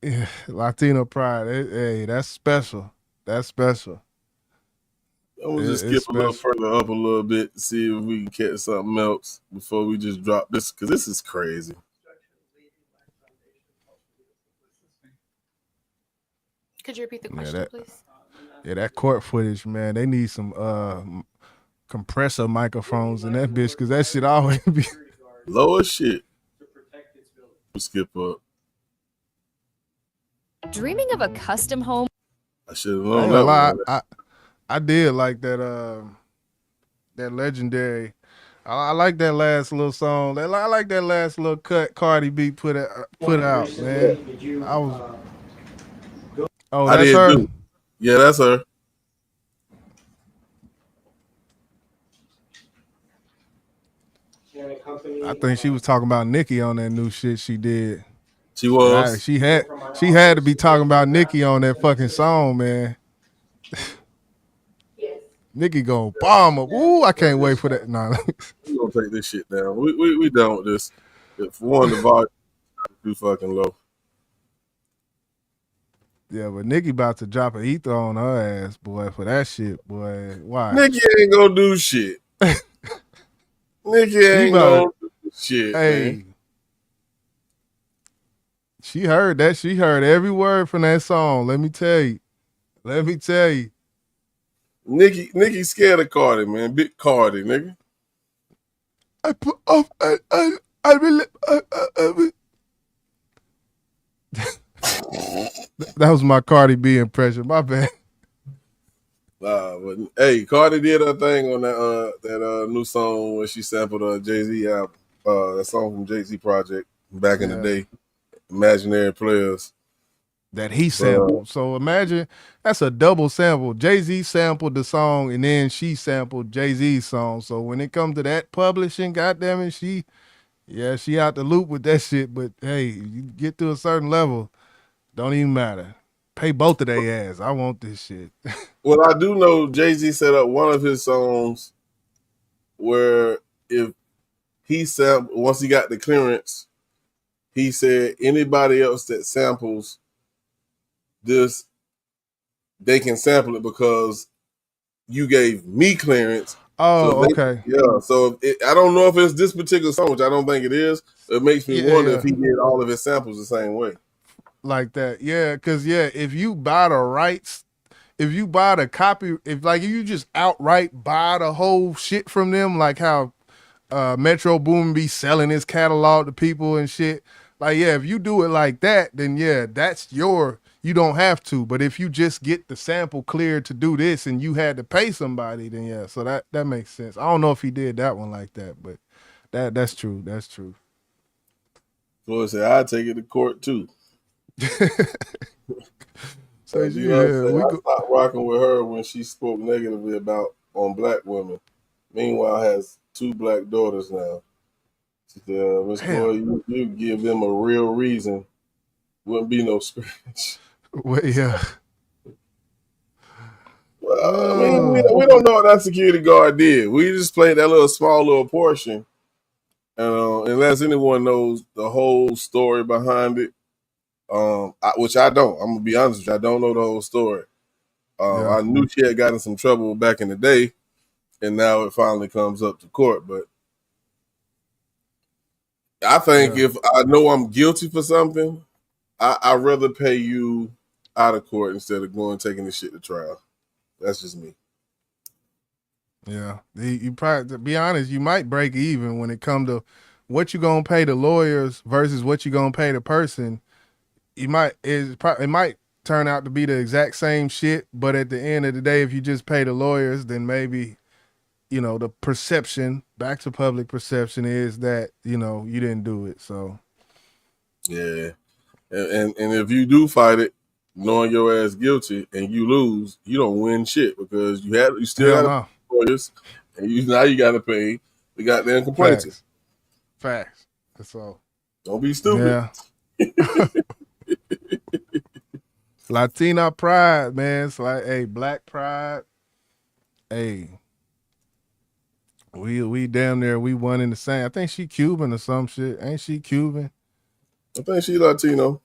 Yeah, Latino pride. Hey, that's special. That's special. I'm gonna just skip a little further up a little bit to see if we can catch something else before we just drop this, because this is crazy. Could you repeat the question, please? Yeah, that court footage, man. They need some compressor microphones in that bitch, because that shit always be low as shit. Skip up. Dreaming of a custom home. I should have known that one. I did like that that legendary. I like that last little song. I like that last little cut Cardi B put out, man. I was. Oh, that's her. Too. Yeah, that's her. I think she was talking about Nicki on that new shit she did. She was. She had to be talking about Nicki on that fucking song, man. Nicki gonna bomb up. Ooh, I can't wait for that. Nah. We gonna take this shit down. We done with this. For one, the volume is too fucking low. Yeah, but Nicki about to drop an ether on her ass, boy, for that shit, boy. Why? Nicki ain't gonna do shit. Nicki ain't gonna do shit, man. She heard that. She heard every word from that song. Let me tell you. Nicki scared of Cardi, man. Big Cardi, nigga. That was my Cardi B impression. My bad. But hey, Cardi did her thing on that new song when she sampled Jay-Z album, that song from Jay-Z Project back in the day, Imaginary Players. That he sampled. So imagine that's a double sample. Jay-Z sampled the song and then she sampled Jay-Z's song. So when it comes to that publishing, goddamn it, she out the loop with that shit. But hey, you get to a certain level, don't even matter. Pay both of their ass. I want this shit. Well, I do know Jay-Z set up one of his songs where if he sampled, once he got the clearance, he said anybody else that samples this, they can sample it because you gave me clearance. Oh, okay. Yeah, so I don't know if it's this particular song, which I don't think it is. It makes me wonder if he did all of his samples the same way. Like that. Yeah, because, if you buy the rights, if you buy the copy, if you just outright buy the whole shit from them, like how Metro Boomin be selling his catalog to people and shit. Like, if you do it like that, then that's you don't have to. But if you just get the sample cleared to do this and you had to pay somebody, then so that makes sense. I don't know if he did that one like that, but that's true. That's true. Floyd said, I'd take it to court too. So I stopped rocking with her when she spoke negatively on black women. Meanwhile, has 2 black daughters now. She said, Miss Floyd, you give them a real reason, wouldn't be no scratch. Well, yeah. Well, I mean, we don't know what that security guard did. We just played that small little portion. Unless anyone knows the whole story behind it, which I don't. I'm gonna be honest with you, I don't know the whole story. I knew she had gotten some trouble back in the day, and now it finally comes up to court. But I think if I know I'm guilty for something, I'd rather pay you out of court instead of taking this shit to trial. That's just me. Yeah, you probably, to be honest, you might break even when it comes to what you gonna pay the lawyers versus what you gonna pay the person. It might turn out to be the exact same shit, but at the end of the day, if you just pay the lawyers, then maybe the perception, back to public perception, is that you didn't do it. So yeah, and if you do fight it, knowing your ass guilty, and you lose, you don't win shit because you still got lawyers, and now you got to pay the goddamn complaints. Facts. That's all. Don't be stupid. Yeah. Latina pride, man. It's like, hey, black pride. Hey, we damn near we one in the same. I think she Cuban or some shit. Ain't she Cuban? I think she Latino.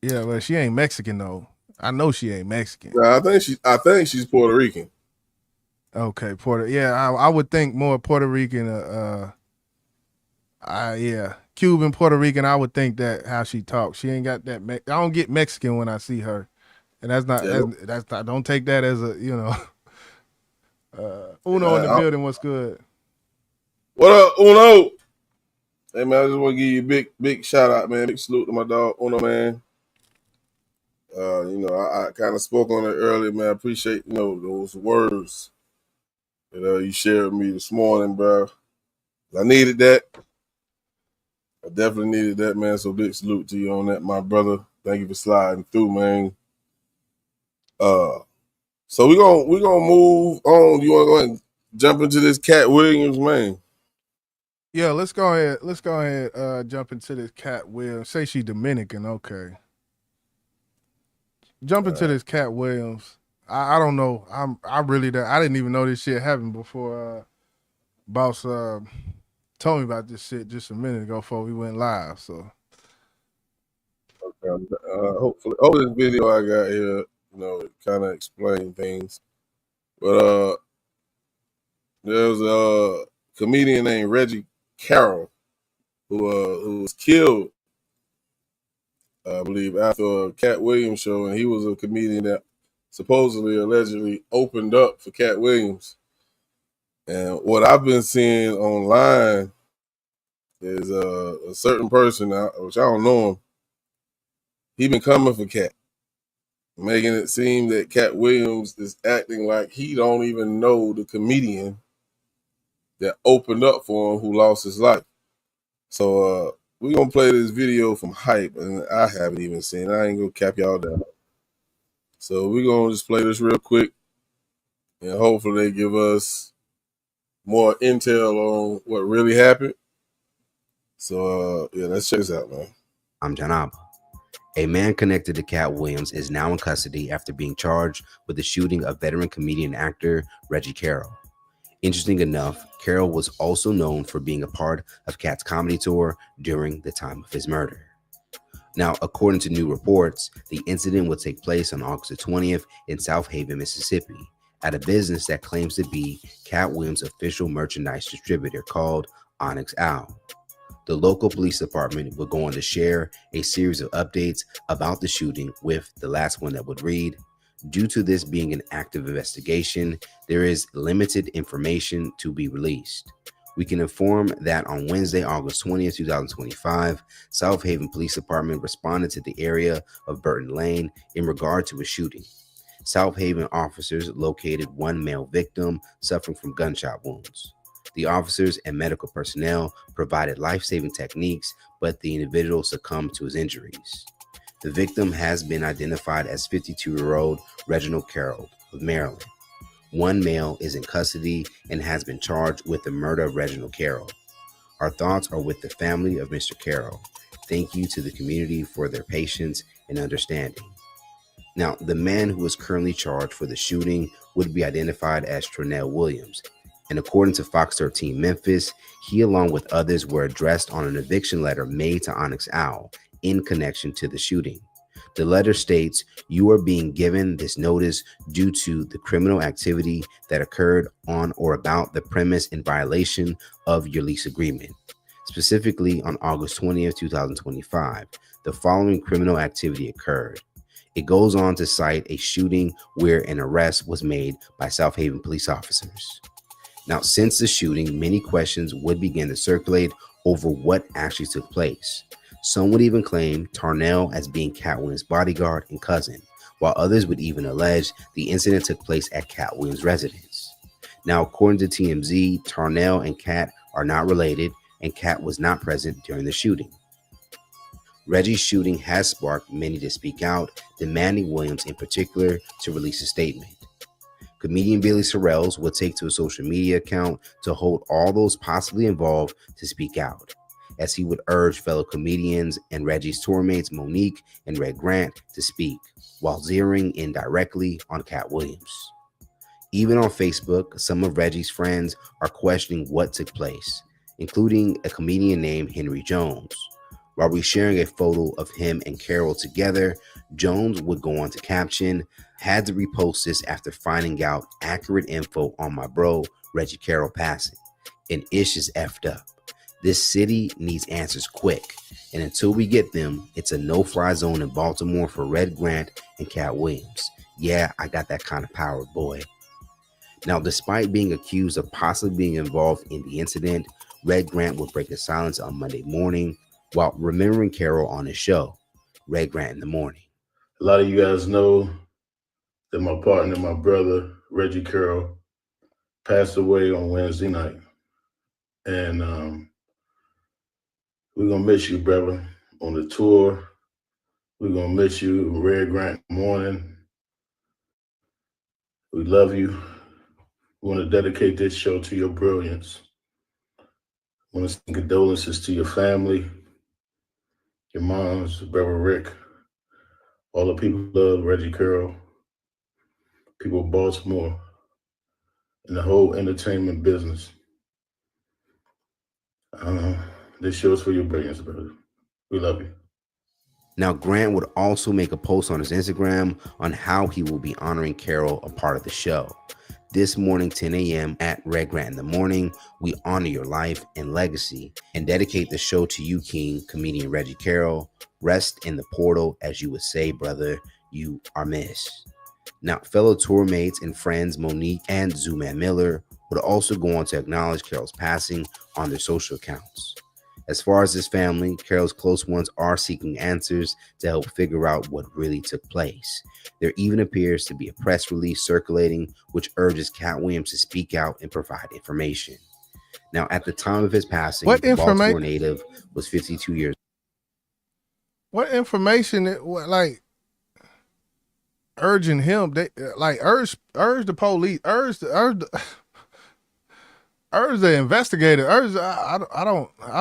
Yeah, but she ain't Mexican though. I know she ain't Mexican. Nah, I think she's Puerto Rican. Okay, I would think more Puerto Rican. Cuban, Puerto Rican. I would think that how she talks. She ain't got that. I don't get Mexican when I see her, and that's not. That's not. Don't take that as a Uno in the building. What's good? What up, Uno? Hey man, I just want to give you a big shout out, man. Big salute to my dog Uno, man. I kind of spoke on it earlier, man. I appreciate those words that you shared with me this morning, bro. I needed that. I definitely needed that, man. So big salute to you on that, my brother. Thank you for sliding through, man. So we're gonna move on. You want to go ahead and jump into this Katt Williams, man? Yeah, let's go ahead. Jump into this Katt Williams. Say she Dominican, okay. Jump into this Katt Williams. I don't know. I didn't even know this shit happened before Boss told me about this shit just a minute ago before we went live. So Hopefully, this video I got here, it kind of explain things. But there's a comedian named Reggie Carroll who was killed, I believe, after a Katt Williams show, and he was a comedian that supposedly, allegedly opened up for Katt Williams. And what I've been seeing online is a certain person, which I don't know him, he been coming for Katt, making it seem that Katt Williams is acting like he don't even know the comedian that opened up for him who lost his life. So we're going to play this video from Hype, and I haven't even seen it. I ain't going to cap y'all down. So we're going to just play this real quick, and hopefully they give us more intel on what really happened. So, yeah, let's check this out, man. I'm Janab. A man connected to Katt Williams is now in custody after being charged with the shooting of veteran comedian and actor Reggie Carroll. Interesting enough, Carroll was also known for being a part of Katt's comedy tour during the time of his murder. Now, according to new reports, the incident would take place on August 20th in South Haven, Mississippi, at a business that claims to be Katt Williams' official merchandise distributor called Onyx Owl. The local police department would go on to share a series of updates about the shooting, with the last one that would read, "Due to this being an active investigation, there is limited information to be released. We can inform that on Wednesday, August 20th, 2025, South Haven Police Department responded to the area of Burton Lane in regard to a shooting. South Haven officers located one male victim suffering from gunshot wounds. The officers and medical personnel provided life-saving techniques, but the individual succumbed to his injuries. The victim has been identified as 52-year-old Reginald Carroll of Maryland. One male is in custody and has been charged with the murder of Reginald Carroll. Our thoughts are with the family of Mr. Carroll. Thank you to the community for their patience and understanding." Now, the man who is currently charged for the shooting would be identified as Katt Williams. And according to Fox 13 Memphis, he, along with others, were addressed on an eviction letter made to Onyx Owl in connection to the shooting. The letter states, "You are being given this notice due to the criminal activity that occurred on or about the premise in violation of your lease agreement. Specifically, on August 20th, 2025, the following criminal activity occurred." It goes on to cite a shooting where an arrest was made by South Haven police officers. Now, since the shooting, many questions would begin to circulate over what actually took place. Some would even claim Tarnell as being Katt Williams' bodyguard and cousin, while others would even allege the incident took place at Katt Williams' residence. Now, according to TMZ, Tarnell and Katt are not related, and Katt was not present during the shooting. Reggie's shooting has sparked many to speak out, demanding Williams in particular to release a statement. Comedian Billy Sorrells would take to a social media account to hold all those possibly involved to speak out, as he would urge fellow comedians and Reggie's tour mates Monique and Red Grant to speak, while zeroing in directly on Katt Williams. Even on Facebook, some of Reggie's friends are questioning what took place, including a comedian named Henry Jones. While resharing a photo of him and Carroll together, Jones would go on to caption, "Had to repost this after finding out accurate info on my bro, Reggie Carroll passing. And ish is effed up. This city needs answers quick. And until we get them, it's a no-fly zone in Baltimore for Red Grant and Katt Williams. Yeah, I got that kind of power, boy." Now, despite being accused of possibly being involved in the incident, Red Grant would break his silence on Monday morning while remembering Carroll on his show, Red Grant in the Morning. A lot of you guys know that my partner, my brother, Reggie Carroll, passed away on Wednesday night. And we're going to miss you, brother, on the tour. We're going to miss you, Red Grant in the Morning. We love you. We want to dedicate this show to your brilliance. I want to send condolences to your family, your moms, brother Rick, all the people who love Reggie Carroll. people of Baltimore, and the whole entertainment business. This show's for your brilliance, brother. We love you. Now, Grant would also make a post on his Instagram on how he will be honoring Carol, a part of the show. This morning, 10 a.m. at Red Grant in the Morning, we honor your life and legacy and dedicate the show to you, King, comedian Reggie Carroll. Rest in the portal, as you would say, brother. You are missed. Now, fellow tour mates and friends Monique and Zooman Miller would also go on to acknowledge Carol's passing on their social accounts. As far as his family, Carol's close ones are seeking answers to help figure out what really took place. There even appears to be a press release circulating which urges Katt Williams to speak out and provide information. Now, at the time of his passing, the Baltimore native was 52 years old. What information, urging him, they urge the police, urge the investigator, I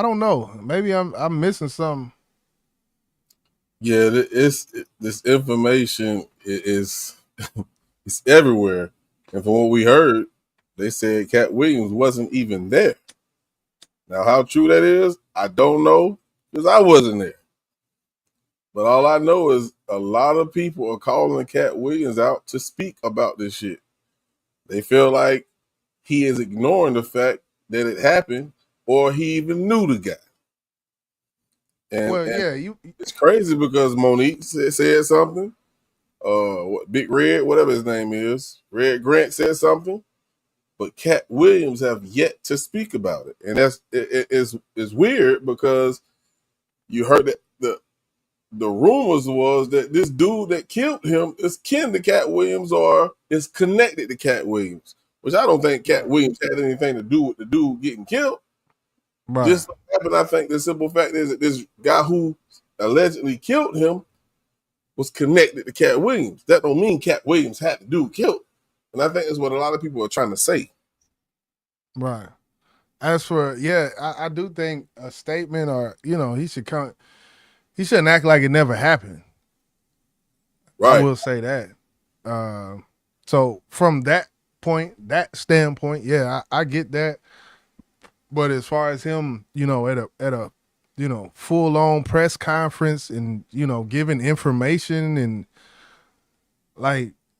don't know. Maybe I'm missing something. Yeah, this information is it's everywhere, and from what we heard, they said Katt Williams wasn't even there. Now, how true that is, I don't know, because I wasn't there. But all I know is a lot of people are calling Katt Williams out to speak about this shit. They feel like he is ignoring the fact that it happened, or he even knew the guy. And it's crazy because Monique said something. Big Red, whatever his name is, Red Grant said something, but Katt Williams have yet to speak about it, and it's weird because you heard that the rumors was that this dude that killed him is kin to Katt Williams or is connected to Katt Williams, which I don't think Katt Williams had anything to do with the dude getting killed. Right. Just so happened, I think the simple fact is that this guy who allegedly killed him was connected to Katt Williams. That don't mean Katt Williams had the dude killed. And I think that's what a lot of people are trying to say. Right. As for, I do think a statement or, he shouldn't act like it never happened. Right. I will say that. So from that standpoint, I get that. But as far as him, at a full-on press conference and, giving information and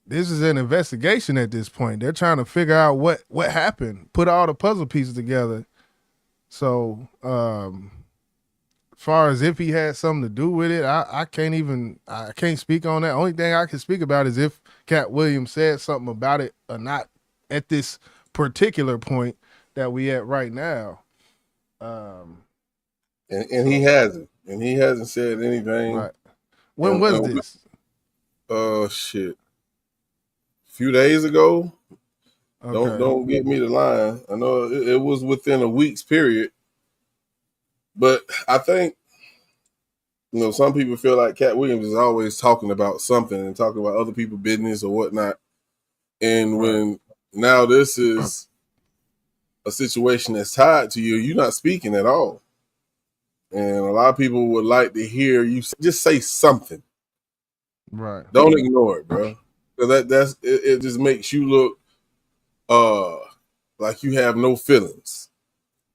this is an investigation at this point. They're trying to figure out what happened, put all the puzzle pieces together. So, as far as if he had something to do with it, I can't speak on that. Only thing I can speak about is if Katt Williams said something about it or not at this particular point that we at right now. And he hasn't. And he hasn't said anything. Right. When was this? Shit. A few days ago. Okay. Don't get me the line. I know it was within a week's period. But I think, some people feel like Katt Williams is always talking about something and talking about other people's business or whatnot. And when now this is a situation that's tied to you, you're not speaking at all. And a lot of people would like to hear you just say something. Right. Don't ignore it, bro. Because it just makes you look like you have no feelings.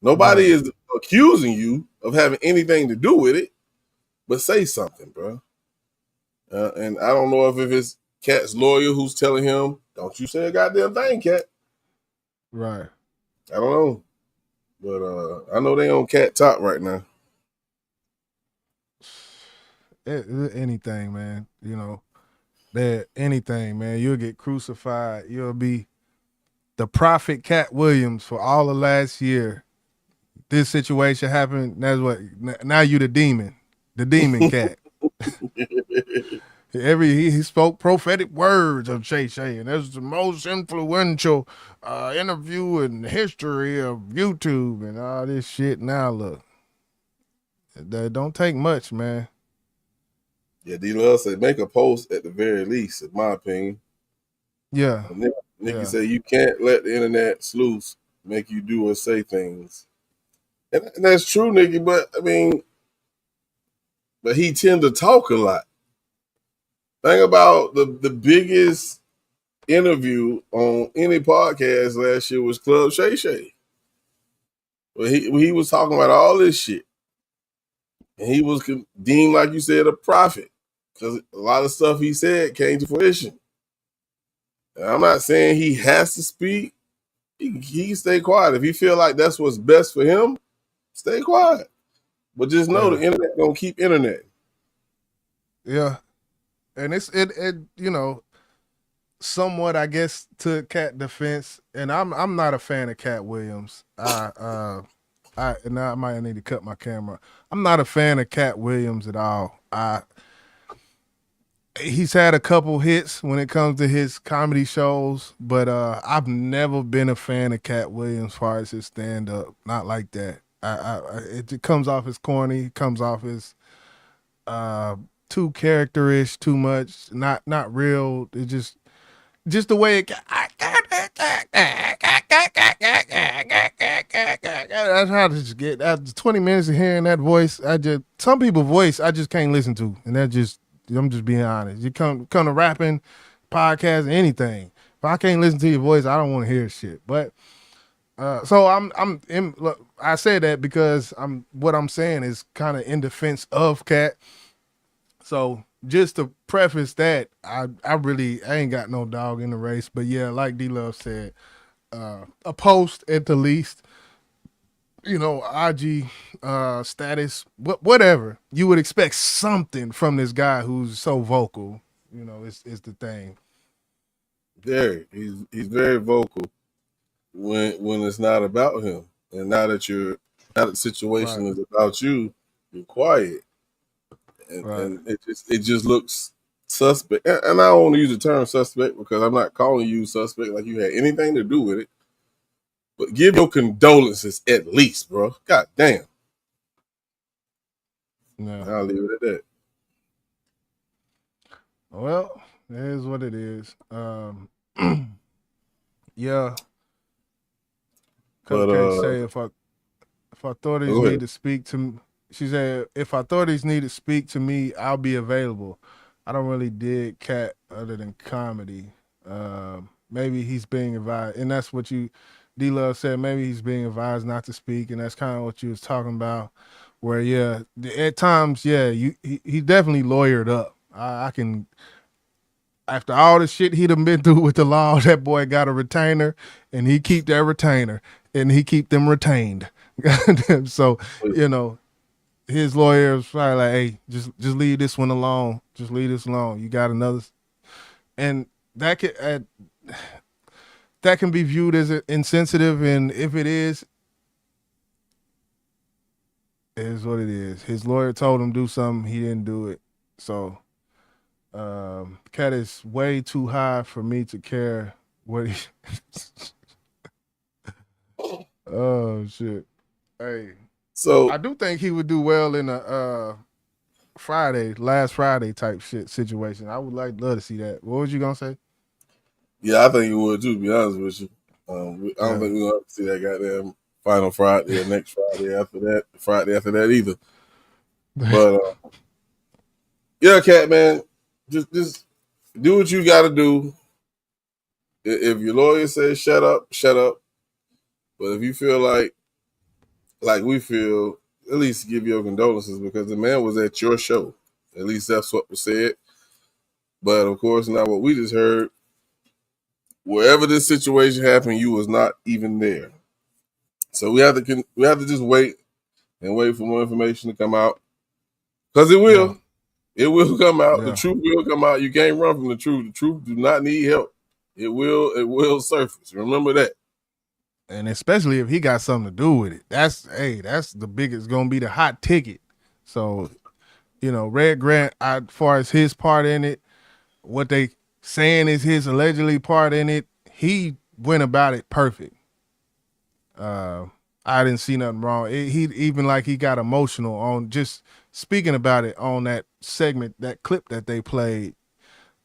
Nobody is accusing you of having anything to do with it, but say something, bro. And I don't know if it's Katt's lawyer who's telling him, don't you say a goddamn thing, Katt. Right. I don't know. But I know they on Katt top right now. Anything, man. Anything, man. You'll get crucified. You'll be the prophet Katt Williams for all of last year. This situation happened. That's what. Now you the demon Katt. He spoke prophetic words of Shay, and that's the most influential interview in the history of YouTube and all this shit. Now look, that don't take much, man. Yeah, D-Love said make a post at the very least, in my opinion. Yeah. Nikki said you can't let the internet sleuths make you do or say things. And that's true, Nikki, but he tend to talk a lot. Think about the biggest interview on any podcast last year was Club Shay Shay. Well, he was talking about all this shit. And he was deemed, like you said, a prophet. Because a lot of stuff he said came to fruition. And I'm not saying he has to speak. He can stay quiet. If he feel like that's what's best for him, stay quiet. But just know the internet gonna keep internet. Yeah. And it you know, somewhat, I guess, to Katt defense, and I'm not a fan of Katt Williams. Now I might need to cut my camera. I'm not a fan of Katt Williams at all. He's had a couple hits when it comes to his comedy shows, but I've never been a fan of Katt Williams as far as his stand up. Not like that. It comes off as corny. Comes off as too characterish, too much. Not real. It just the way it. That's how to just get. After 20 minutes of hearing that voice, some people's voice I just can't listen to, and that just. I'm just being honest. You come to rapping, podcast, anything. If I can't listen to your voice, I don't want to hear shit. But so look, I say that because what I'm saying is kind of in defense of Katt. So just to preface that, I ain't got no dog in the race. But yeah, like D-Love said, a post at the least. You know, IG status, whatever. You would expect something from this guy who's so vocal. You know, is the thing. He's very vocal when it's not about him, and now that the situation is about you, you're quiet, and it just looks suspect. And I don't want to use the term suspect because I'm not calling you suspect like you had anything to do with it. But give your condolences at least, bro. God damn. No. I'll leave it at that. Well, it is what it is. Yeah. Coach say if authorities need to speak to me, she said if authorities need to speak to me, I'll be available. I don't really dig Katt other than comedy. Maybe he's being advised, and that's what D-Love said, maybe he's being advised not to speak, and that's kind of what you was talking about, where, yeah, at times, yeah, he definitely lawyered up. I can, after all the shit he'd have been through with the law, that boy got a retainer, and he keep that retainer, and he keep them retained. So, you know, his lawyer was probably like, hey, just leave this one alone. Just leave this alone. You got another. And that could... that can be viewed as insensitive, and if it is what it is. His lawyer told him do something, he didn't do it. So Katt is way too high for me to care what he Oh shit. Hey. So I do think he would do well in a last Friday type shit situation. I would love to see that. What was you gonna say? Yeah, I think you would too, to be honest with you. I don't think we're going to see that goddamn final Friday or next Friday after that either. But, yeah, Katt, man, just do what you got to do. If your lawyer says shut up, shut up. But if you feel like we feel, at least give your condolences because the man was at your show. At least that's what was said. But, of course, now what we just heard, wherever this situation happened, you was not even there. So we have to just wait for more information to come out. Because it will. Yeah. It will come out. Yeah. The truth will come out. You can't run from the truth. The truth do not need help. It will surface. Remember that. And especially if he got something to do with it. That's the biggest, gonna be the hot ticket. So, you know, Red Grant, as far as his part in it, what they saying is his allegedly part in it, he went about it perfect. I didn't see nothing wrong. He even he got emotional on just speaking about it on that segment, that clip that they played.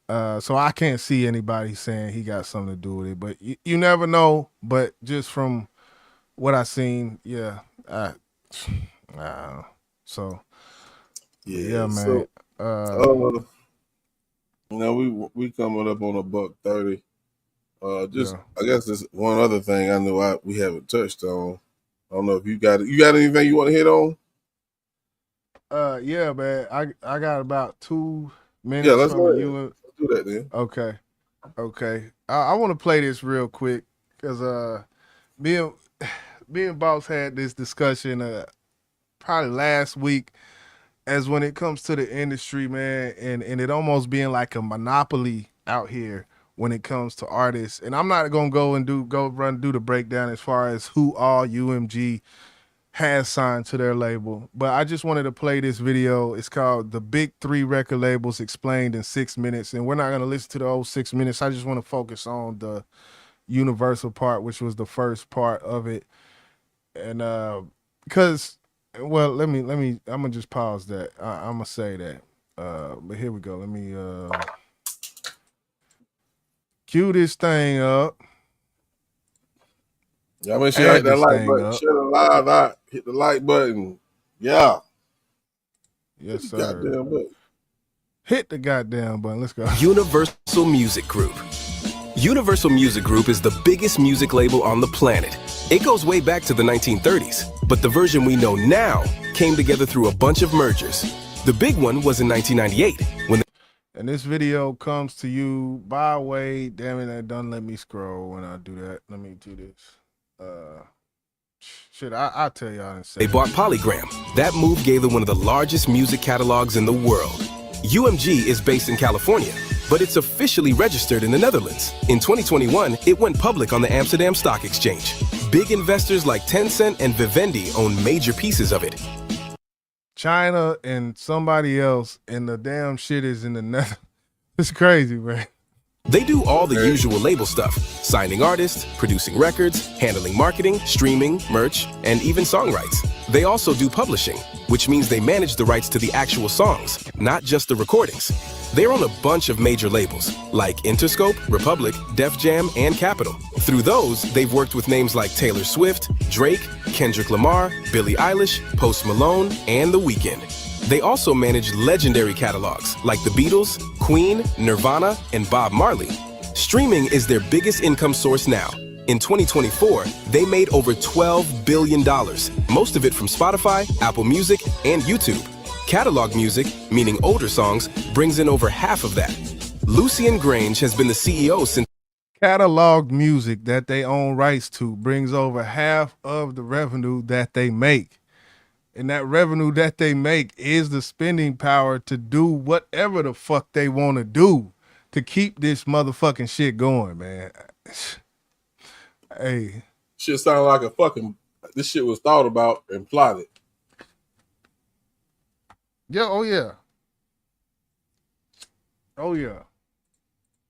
So I can't see anybody saying he got something to do with it, but you never know. But just from what I seen, yeah. So yeah, man. So, you know, we coming up on $130. Just Yeah. I guess there's one other thing I know we haven't touched on. I don't know if you got anything you want to hit on? Yeah, man. I got about 2 minutes Yeah, let's from go ahead. you. Let's do that then. Okay. I want to play this real quick because me and Boss had this discussion probably last week as when it comes to the industry, man, and it almost being like a monopoly out here when it comes to artists. And I'm not gonna do the breakdown as far as who all UMG has signed to their label, but I just wanted to play this video. It's called "The Big 3 Record Labels Explained in 6 Minutes," and we're not gonna listen to the whole 6 minutes. I just want to focus on the Universal part, which was the first part of it, and because, well, let me. I'm gonna just pause that. I'm gonna say that. But here we go. Let me cue this thing up. Yeah, make sure you hit that like button. Share the live out. Hit the like button. Yeah. Yes, sir. Goddamn button. Hit the goddamn button. Let's go. Universal Music Group. Universal Music Group is the biggest music label on the planet. It goes way back to the 1930s, but the version we know now came together through a bunch of mergers. The big one was in 1998 when And this video comes to you by way, damn it, that doesn't let me scroll when I do that. Let me do this. I'll tell y'all in a second. they bought Polygram. That move gave them one of the largest music catalogs in the world. UMG is based in California, but it's officially registered in the Netherlands. In 2021, it went public on the Amsterdam Stock Exchange. Big investors like Tencent and Vivendi own major pieces of it. China and somebody else, and the damn shit is in the Netherlands. It's crazy, man. They do all the usual label stuff, signing artists, producing records, handling marketing, streaming, merch, and even song rights. They also do publishing, which means they manage the rights to the actual songs, not just the recordings. They're on a bunch of major labels, like Interscope, Republic, Def Jam, and Capitol. Through those, they've worked with names like Taylor Swift, Drake, Kendrick Lamar, Billie Eilish, Post Malone, and The Weeknd. They also manage legendary catalogs like the Beatles, Queen, Nirvana, and Bob Marley. Streaming is their biggest income source now. In 2024, they made over $12 billion, most of it from Spotify, Apple Music, and YouTube. Catalog music, meaning older songs, brings in over half of that. Lucian Grange has been the CEO since Catalog music that they own rights to brings over half of the revenue that they make. And that revenue that they make is the spending power to do whatever the fuck they want to do to keep this motherfucking shit going, man. Hey. Shit sound like this shit was thought about and plotted. Yeah, oh yeah. Oh yeah.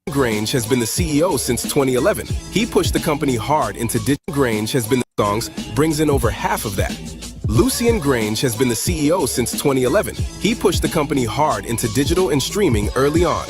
Grange has been the CEO since 2011. He pushed the company hard into digital. Grange has been the songs, brings in over half of that. Lucian Grange has been the CEO since 2011. He pushed the company hard into digital and streaming early on.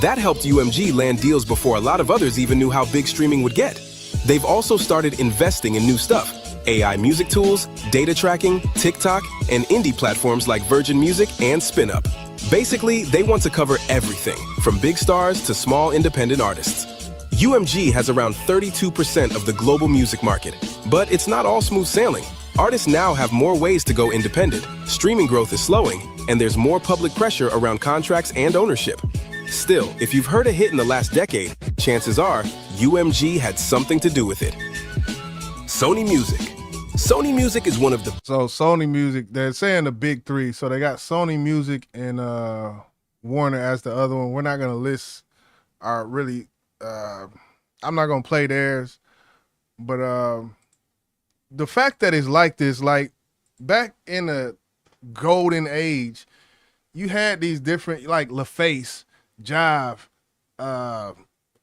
That helped UMG land deals before a lot of others even knew how big streaming would get. They've also started investing in new stuff: AI music tools, data tracking, TikTok, and indie platforms like Virgin Music and SpinUp. Basically, they want to cover everything, from big stars to small independent artists. UMG has around 32% of the global music market, but it's not all smooth sailing. Artists now have more ways to go independent. Streaming growth is slowing, and there's more public pressure around contracts and ownership. Still, if you've heard a hit in the last decade, chances are UMG had something to do with it. Sony Music. Sony Music is one of the... So Sony Music, they're saying the big 3. So they got Sony Music and Warner as the other one. We're not going to list our really... I'm not going to play theirs. But the fact that it's like this, like back in the golden age, you had these different, like LaFace, Jive,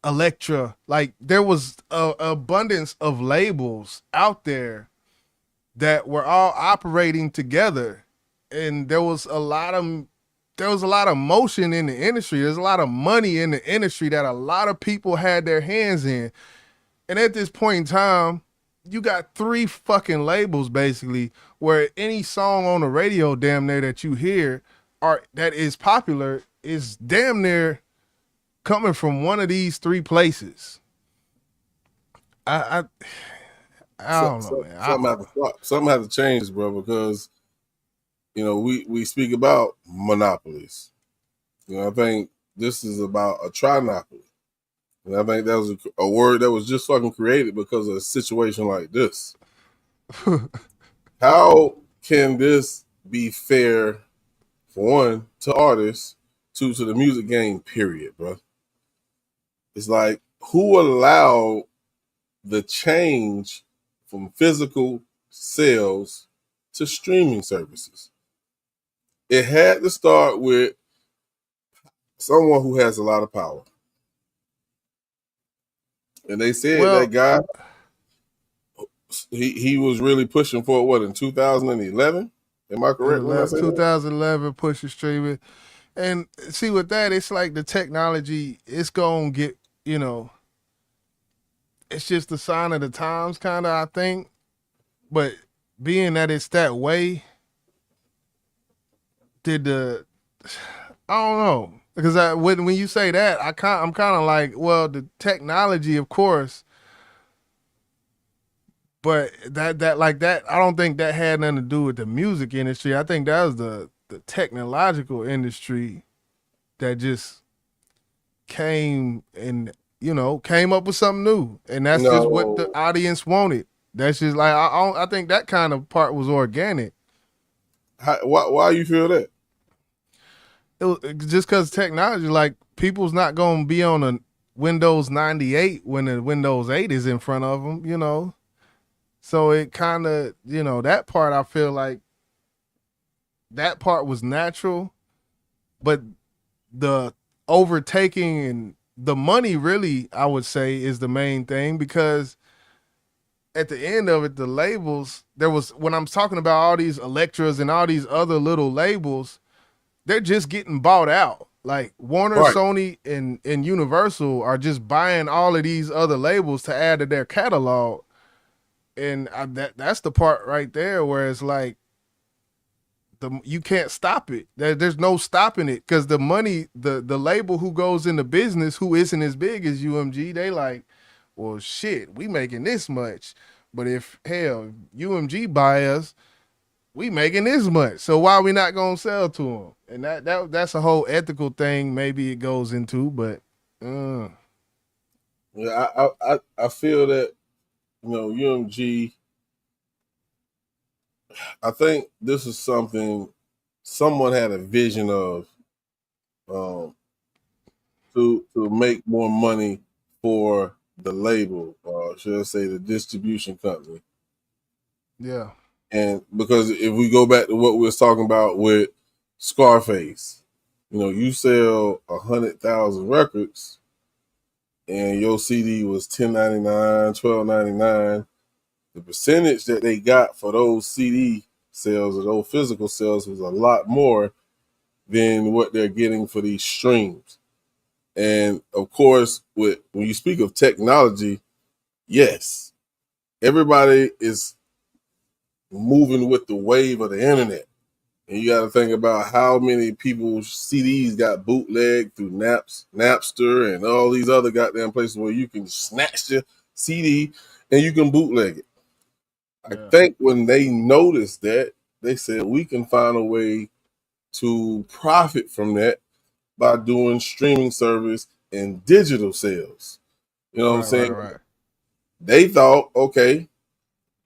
Elektra. Like there was an abundance of labels out there that were all operating together, and there was a lot of motion in the industry. There's a lot of money in the industry that a lot of people had their hands in. And at this point in time, you got 3 fucking labels basically where any song on the radio damn near that you hear or that is popular is damn near coming from one of these 3 places. I don't know, man. Something has to change, bro, because we speak about monopolies. I think this is about a trinopoly. And I think that was a word that was just fucking created because of a situation like this. How can this be fair, for one, to artists, two, to the music game, period, bro? It's like, who allowed the change from physical sales to streaming services? It had to start with someone who has a lot of power. And they said that guy, he was really pushing for what, in 2011? Am I correct when I say 2011 pushing streaming. And see, with that, it's like the technology, it's going to get, it's just a sign of the times, kind of, I think. But being that it's that way, I don't know. Because when you say that, I'm kind of like, well, the technology, of course, but that I don't think that had nothing to do with the music industry. I think that was the technological industry that just came up with something new, and that's just what the audience wanted. That's just like I think that kind of part was organic. Why you feel that? Just because technology, like, people's not going to be on a Windows 98 when the Windows 8 is in front of them, So it kind of, that part, I feel like that part was natural, but the overtaking and the money really, I would say, is the main thing, because at the end of it, the labels, when I'm talking about all these Electras and all these other little labels, they're just getting bought out. Like Warner, right, Sony, and Universal are just buying all of these other labels to add to their catalog. And that's the part right there where it's like, you can't stop it. There's no stopping it, because the money, the label who goes into business, who isn't as big as UMG, they like, well, shit, we making this much. But if, hell, UMG buy us, we making this much, so why are we not gonna sell to them? And that's a whole ethical thing. Maybe it goes into, but yeah, I feel that UMG. I think this is something someone had a vision of, to make more money for the label, or should I say the distribution company. Yeah. And because if we go back to what we was talking about with Scarface, you sell 100,000 records and your CD was $10.99, $12.99. The percentage that they got for those CD sales or those physical sales was a lot more than what they're getting for these streams. And of course, when you speak of technology, yes, everybody is moving with the wave of the internet. And you got to think about how many people's CDs got bootlegged through Napster and all these other goddamn places where you can snatch your CD and you can bootleg it. I think when they noticed that, they said, we can find a way to profit from that by doing streaming service and digital sales. You know what I'm saying? Right. They thought, okay,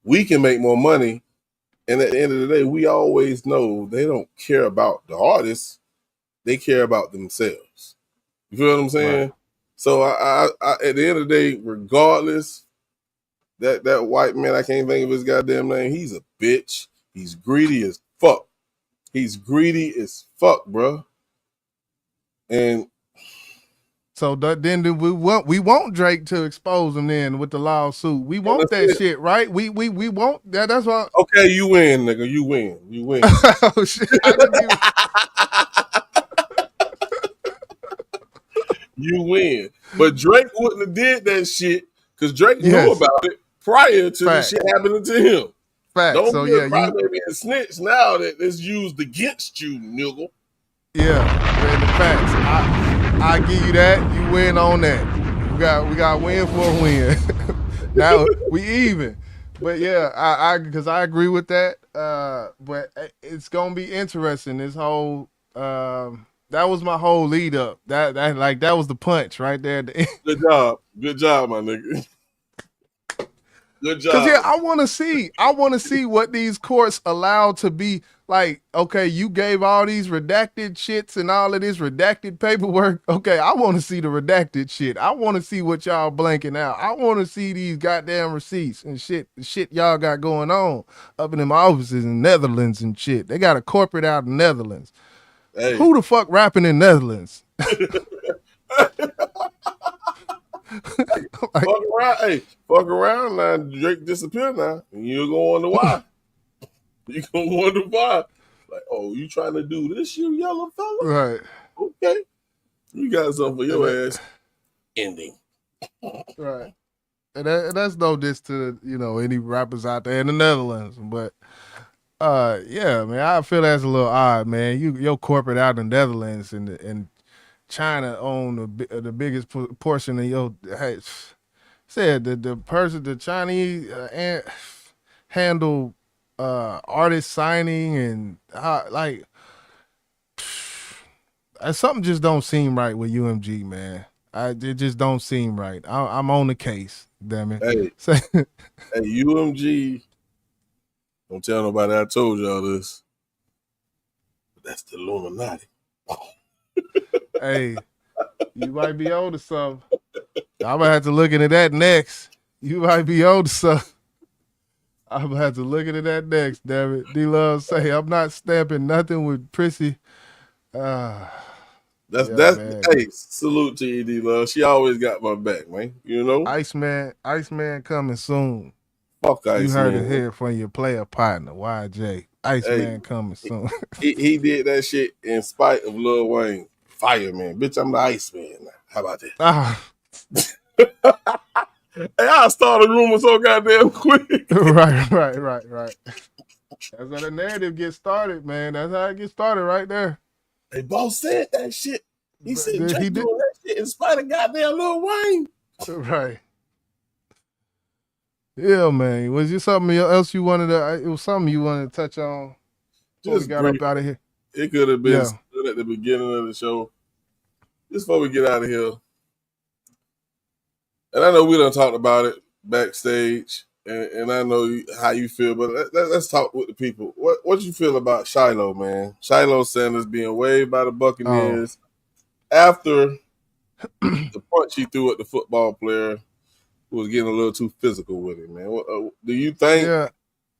we can make more money. And at the end of the day, we always know they don't care about the artists. They care about themselves. You feel what I'm saying? Right. So I at the end of the day, regardless, that white man, I can't think of his goddamn name, he's a bitch. He's greedy as fuck. He's greedy as fuck, bro. And so then we want Drake to expose him then with the lawsuit. We want that shit, right? We want that. That's why. Okay, you win, nigga. You win. You win. Oh shit! You win. But Drake wouldn't have did that shit because Drake knew about it prior to the shit happening to him. Fact. Don't so be a crybaby and snitch now that it's used against you, nigga. Yeah, man, the facts. I give you that. You win on that. We got win for a win. Now we even. But yeah, I because I agree with that. But it's gonna be interesting. This whole that was my whole lead up. That was the punch right there at the end. Good job, my nigga. Good Cause job. yeah, I want to see what these courts allow to be like. Okay, you gave all these redacted shits and all of this redacted paperwork. Okay, I want to see the redacted shit. I want to see what y'all blanking out. I want to see these goddamn receipts and shit. The shit y'all got going on up in them offices in Netherlands and shit. They got a corporate out in Netherlands. Hey. Who the fuck rapping in Netherlands? Fuck around now. Drake disappear now, and you're gonna wonder why. You gonna wonder why. Like, oh, you trying to do this, you yellow fella? Right. Okay. You got something for your ass. Ending. Right. And that's no diss to any rappers out there in the Netherlands, but yeah, man, I feel that's a little odd, man. Your corporate out in the Netherlands and China own the biggest portion of your. Hey, said the Chinese handle artist signing and something just don't seem right with UMG, man. It just don't seem right. I'm on the case, damn it. Hey, UMG. Don't tell nobody I told y'all this. But that's the Illuminati. Hey, you might be on to something. I'm gonna have to look into that next. You might be on to something. I'm gonna have to look into that next, damn it. D-Love say I'm not stamping nothing with Prissy. That's man. Hey, salute to you, D-Love. She always got my back, man. You know? Iceman coming soon. Fuck Iceman. You heard it here from your player partner, YJ. Iceman coming soon. he did that shit in spite of Lil Wayne. Fireman. Bitch, I'm the Iceman now. How about that? Hey, I started rumors so goddamn quick. Right. That's how the narrative gets started, man. That's how it gets started right there. Hey, boss said that shit. He said he Drake did doing that shit in spite of goddamn Lil Wayne. Right. Yeah, man. Was there something else you wanted to? It was something you wanted to touch on. Before we got up out of here. It could have been stood at the beginning of the show. Just before we get out of here. And I know we done talked about it backstage, and I know how you feel, but let's talk with the people. What you feel about Shiloh, man? Shiloh Sanders being waived by the Buccaneers after the punch he threw at the football player who was getting a little too physical with him, man. Do you think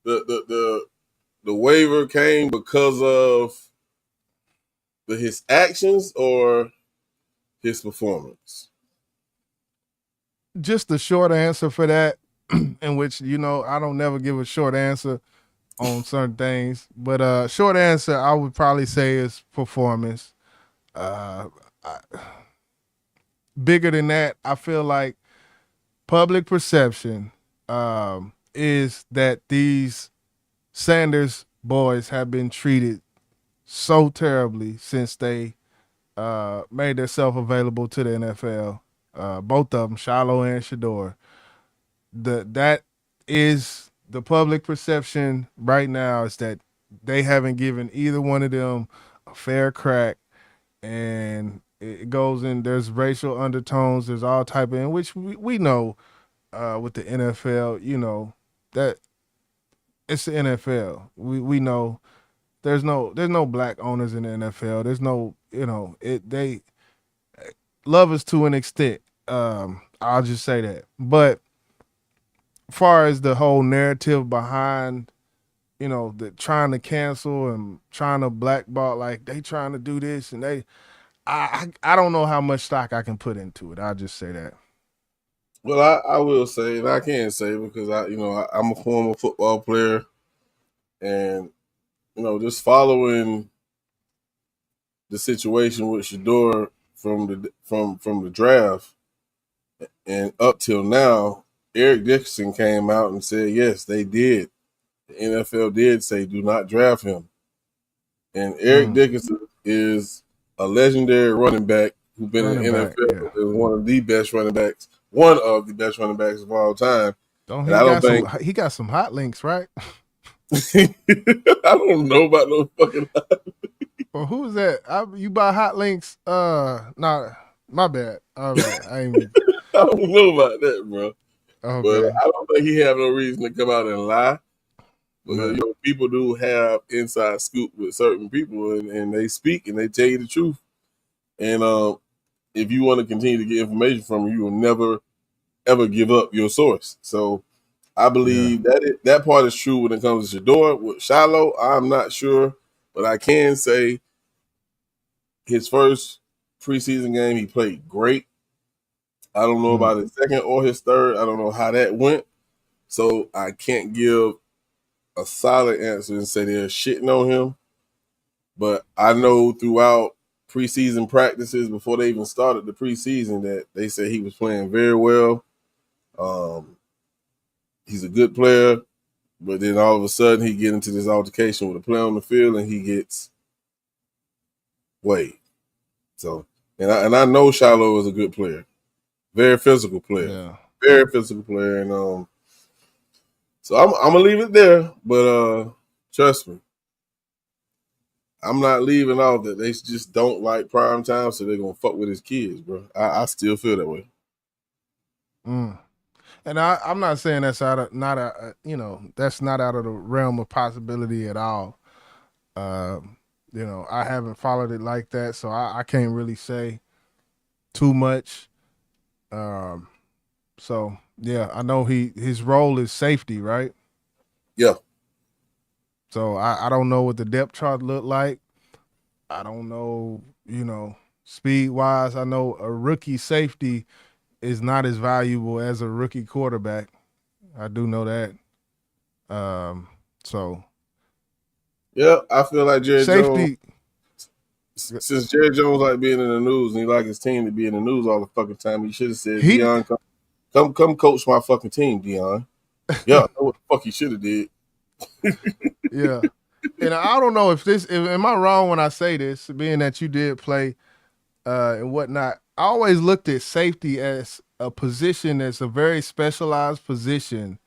the waiver came because of his actions or his performance? Just the short answer for that, in which I don't never give a short answer on certain things, but short answer I would probably say is performance. Bigger than that, I feel like public perception is that these Sanders boys have been treated so terribly since they made themselves available to the NFL. Both of them, Shiloh and Shador. That is the public perception right now, is that they haven't given either one of them a fair crack, and it goes in. There's racial undertones. There's all type of, in which we know with the NFL, that it's the NFL. We know there's no black owners in the NFL. There's no they love us to an extent. I'll just say that. But as far as the whole narrative behind, the trying to cancel and trying to blackball, like they trying to do this and I don't know how much stock I can put into it. I'll just say that. Well, I will say, and I can say because I'm a former football player, and just following the situation with Shador from the draft and up till now, Eric Dickerson came out and said, yes, they did. The NFL did say do not draft him. And Eric Dickerson is a legendary running back who's been in the NFL, is one of the best running backs one of the best running backs of all time. Don't And I don't think he got some hot links, right? I don't know about no fucking. Well, who's that? You buy hot links? Nah, my bad. All right, I ain't. I don't know about that, bro. Okay. But I don't think he have no reason to come out and lie. Because you know, people do have inside scoop with certain people, and they speak and they tell you the truth. And if you want to continue to get information from them, you will never ever give up your source. So I believe that part is true when it comes to Shador. With Shiloh, I'm not sure, but I can say his first preseason game he played great. I don't know about his second or his third. I don't know how that went. So I can't give a solid answer and say they're shitting on him. But I know throughout preseason practices, before they even started the preseason, that they said he was playing very well. He's a good player, but then all of a sudden he get into this altercation with a player on the field and he gets weighed. So, and I know Shiloh is a good player, very physical player, very physical player, and so I'm gonna leave it there. But trust me, I'm not leaving off that they just don't like prime time, so they're gonna fuck with his kids, bro. I still feel that way. And I'm not saying that's that's not out of the realm of possibility at all. You know, I haven't followed it like that, so I can't really say too much. So yeah, I know his role is safety, right? Yeah. So I don't know what the depth chart look like. I don't know, speed wise. I know a rookie safety is not as valuable as a rookie quarterback. I do know that. So yeah, I feel like Jerry safety. Jones. Since Jerry Jones like being in the news and he like his team to be in the news all the fucking time, he should have said, Deion, come coach my fucking team, Deion. Yeah, I know what the fuck he should have did. Yeah. And I don't know if am I wrong when I say this, being that you did play and whatnot. I always looked at safety as a position that's a very specialized position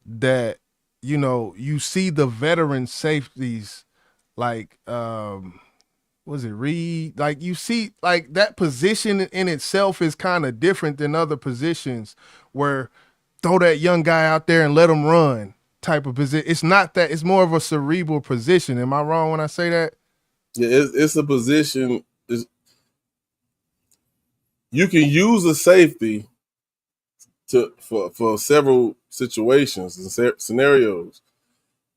that, you see the veteran safeties like was it Reed? Like you see, like that position in itself is kind of different than other positions where throw that young guy out there and let him run type of position. It's not that. It's more of a cerebral position. Am I wrong when I say that? Yeah, it's a position. You can use a safety for several situations and scenarios.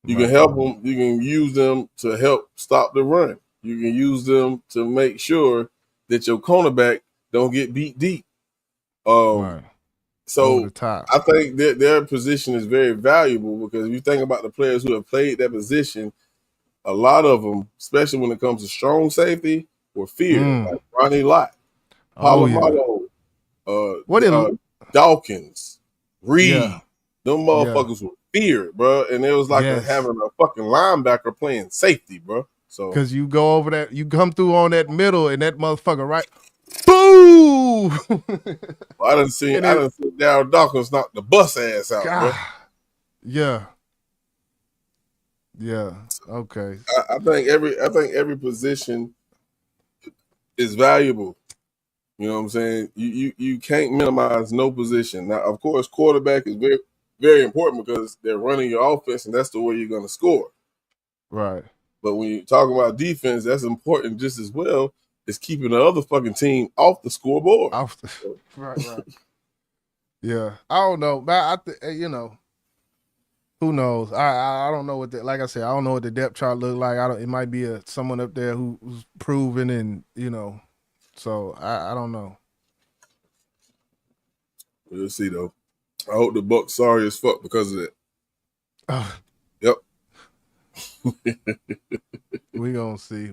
You can help them. You can use them to help stop the run. You can use them to make sure that your cornerback don't get beat deep. Right. So I think that their position is very valuable because if you think about the players who have played that position, a lot of them, especially when it comes to strong safety, were feared. Like Ronnie Lott, Palomaro, Dawkins, Reed. Them motherfuckers were feared, bro. And it was like having a fucking linebacker playing safety, bro. So because you go over that, you come through on that middle, and that motherfucker right, boom. I done seen Darryl Dawkins knock the bus ass out, bro. Yeah. Yeah. Okay. I think every position is valuable. You know what I'm saying? You can't minimize no position. Now, of course, quarterback is very, very important because they're running your offense, and that's the way you're going to score. Right. But when you're talking about defense, that's important just as well as keeping the other fucking team off the scoreboard. Right. Yeah. I don't know, but who knows? I don't know what like I said, I don't know what the depth chart look like. It might be someone up there who's proven and so I don't know. We'll see though. I hope the Bucs sorry as fuck because of that. Yep. We gonna see.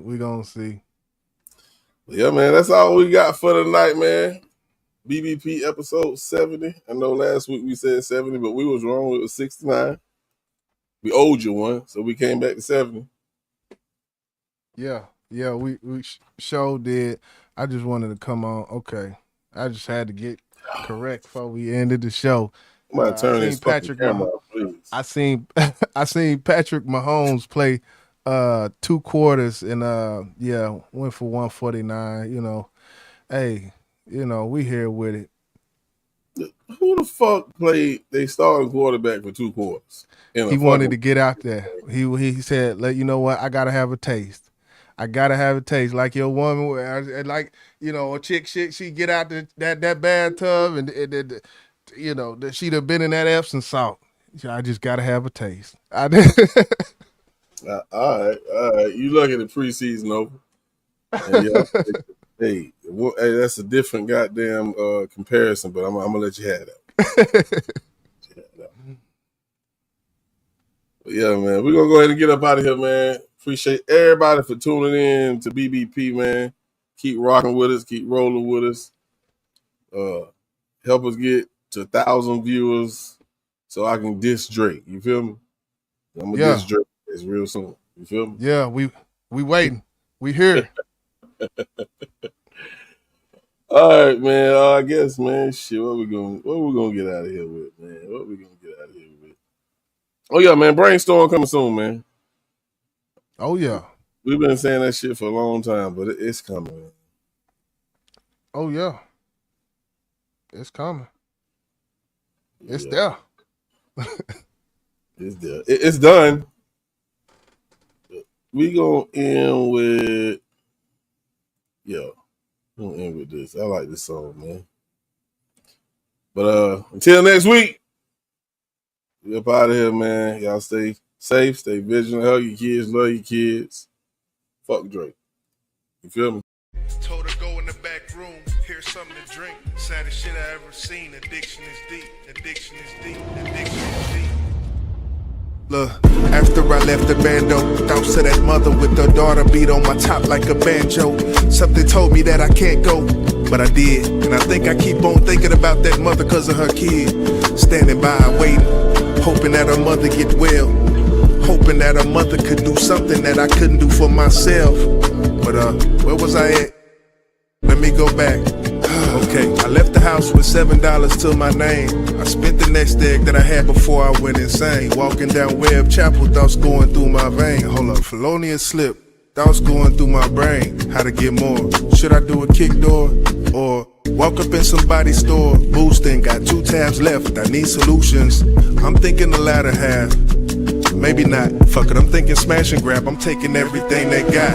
Yeah, man, that's all we got for tonight, man. BBP episode 70. I know last week we said 70, but we was wrong. It was 69. We owed you one, so we came back to 70. Yeah, we sure did. I just wanted to come on. Okay, I just had to get correct before we ended the show. I'm gonna turn this fucking Patrick camera off, please. I seen Patrick Mahomes play 2 quarters and went for 149. You know, hey, you know, we here with it. Who the fuck played they starting quarterback for 2 quarters? He wanted to get out there. He said, "You know what? I gotta have a taste. I gotta have a taste." Like your woman, like, you know, a chick shit. She get out that bathtub and you know, she'd have been in that Epsom salt. I just gotta have a taste. I did. All right. You look at the preseason over. Hey, that's a different goddamn comparison, but I'm gonna let you have that. But yeah, man, we're gonna go ahead and get up out of here, man. Appreciate everybody for tuning in to BBP, man. Keep rocking with us, keep rolling with us. Help us get to 1,000 viewers so I can diss Drake. You feel me? I'm gonna diss Drake. It's real soon. You feel me? Yeah, we waiting. We here. All right, man. I guess, man. Shit, what we gonna get out of here with, man? What we gonna get out of here with? Oh yeah, man. Brainstorm coming soon, man. Oh yeah. We've been saying that shit for a long time, but it's coming, man. Oh yeah. It's coming. It's there. It's there. It's done. We gonna end with we're gonna end with this. I like this song, man. But until next week, we up out of here, man. Y'all stay safe, stay vigilant, hug your kids, love your kids. Fuck Drake. You feel me? Told her go in the back room, here's something to drink. Saddest shit I ever seen. Addiction is deep. Addiction is deep. Addiction is deep. Look, after I left the bando, thoughts of that mother with her daughter beat on my top like a banjo. Something told me that I can't go, but I did. And I think I keep on thinking about that mother cause of her kid. Standing by, waiting, hoping that her mother get well. Hoping that her mother could do something that I couldn't do for myself. But where was I at? Let me go back. Okay, I left the house with $7 to my name. I spent the next egg that I had before I went insane. Walking down Webb Chapel, thoughts going through my vein. Hold up, felonious slip, thoughts going through my brain. How to get more? Should I do a kick door? Or walk up in somebody's store? Boosting, got 2 tabs left, I need solutions. I'm thinking the latter half. Maybe not, fuck it, I'm thinking smash and grab. I'm taking everything they got.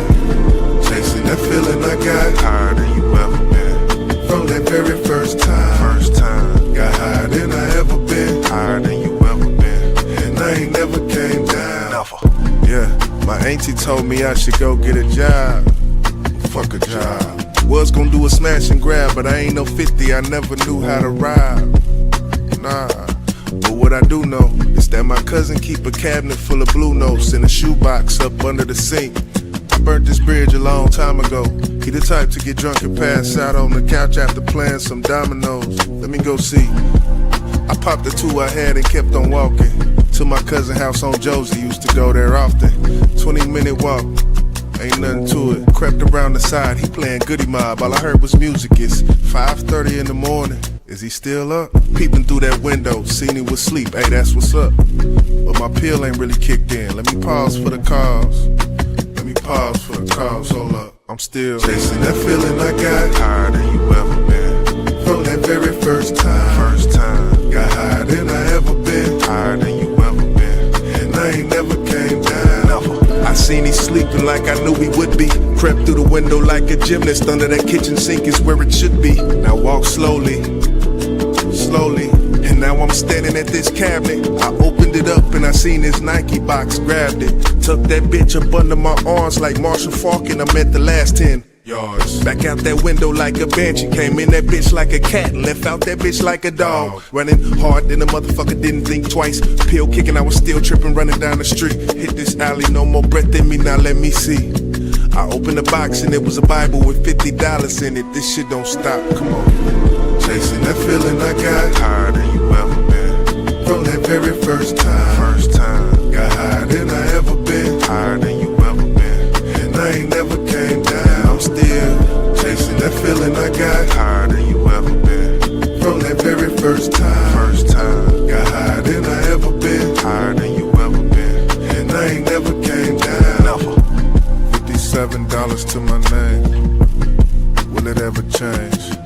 Chasing that feeling I got. Higher than you ever been. From that very first time. Got higher than I ever been. Higher than you ever been. And I ain't never came down. Never. Yeah, my auntie told me I should go get a job. Fuck a job. Was gonna do a smash and grab, but I ain't no 50. I never knew how to ride. Nah. But what I do know is that my cousin keep a cabinet full of blue notes in a shoebox up under the sink. I burnt this bridge a long time ago. He the type to get drunk and pass out on the couch after playing some dominoes. Let me go see. I popped the 2 I had and kept on walking to my cousin's house on Josie. Used to go there often. 20-minute walk. Ain't nothing to it. Crept around the side. He playing Goody Mob. All I heard was music. It's 5:30 in the morning. Is he still up? Peeping through that window, seen he was asleep. Hey, that's what's up. But my pill ain't really kicked in. Let me pause for the cause. Hold up. I'm still chasing that feeling I got. Higher than you ever been. From that very first time. Got higher than I ever been. Higher than you ever been. And I ain't never came down. Never. I seen he sleeping like I knew he would be. Crept through the window like a gymnast. Under that kitchen sink is where it should be. Now walk slowly, and now I'm standing at this cabinet. I opened it up and I seen his Nike box, grabbed it, tucked that bitch up under my arms like Marshall Falk, and I'm at the last 10 yards. Back out that window like a banshee, came in that bitch like a cat, and left out that bitch like a dog. Running hard, then the motherfucker didn't think twice. Pill kicking, I was still tripping, running down the street. Hit this alley, no more breath in me, now let me see. I opened the box and it was a Bible with $50 in it. This shit don't stop, come on. Chasing that feeling I got. Higher than you ever been. From that very first time. Got higher than I ever been. Higher than you ever been. And I ain't never came down. I'm still chasing that feeling I got. Higher than you ever been. From that it ever change?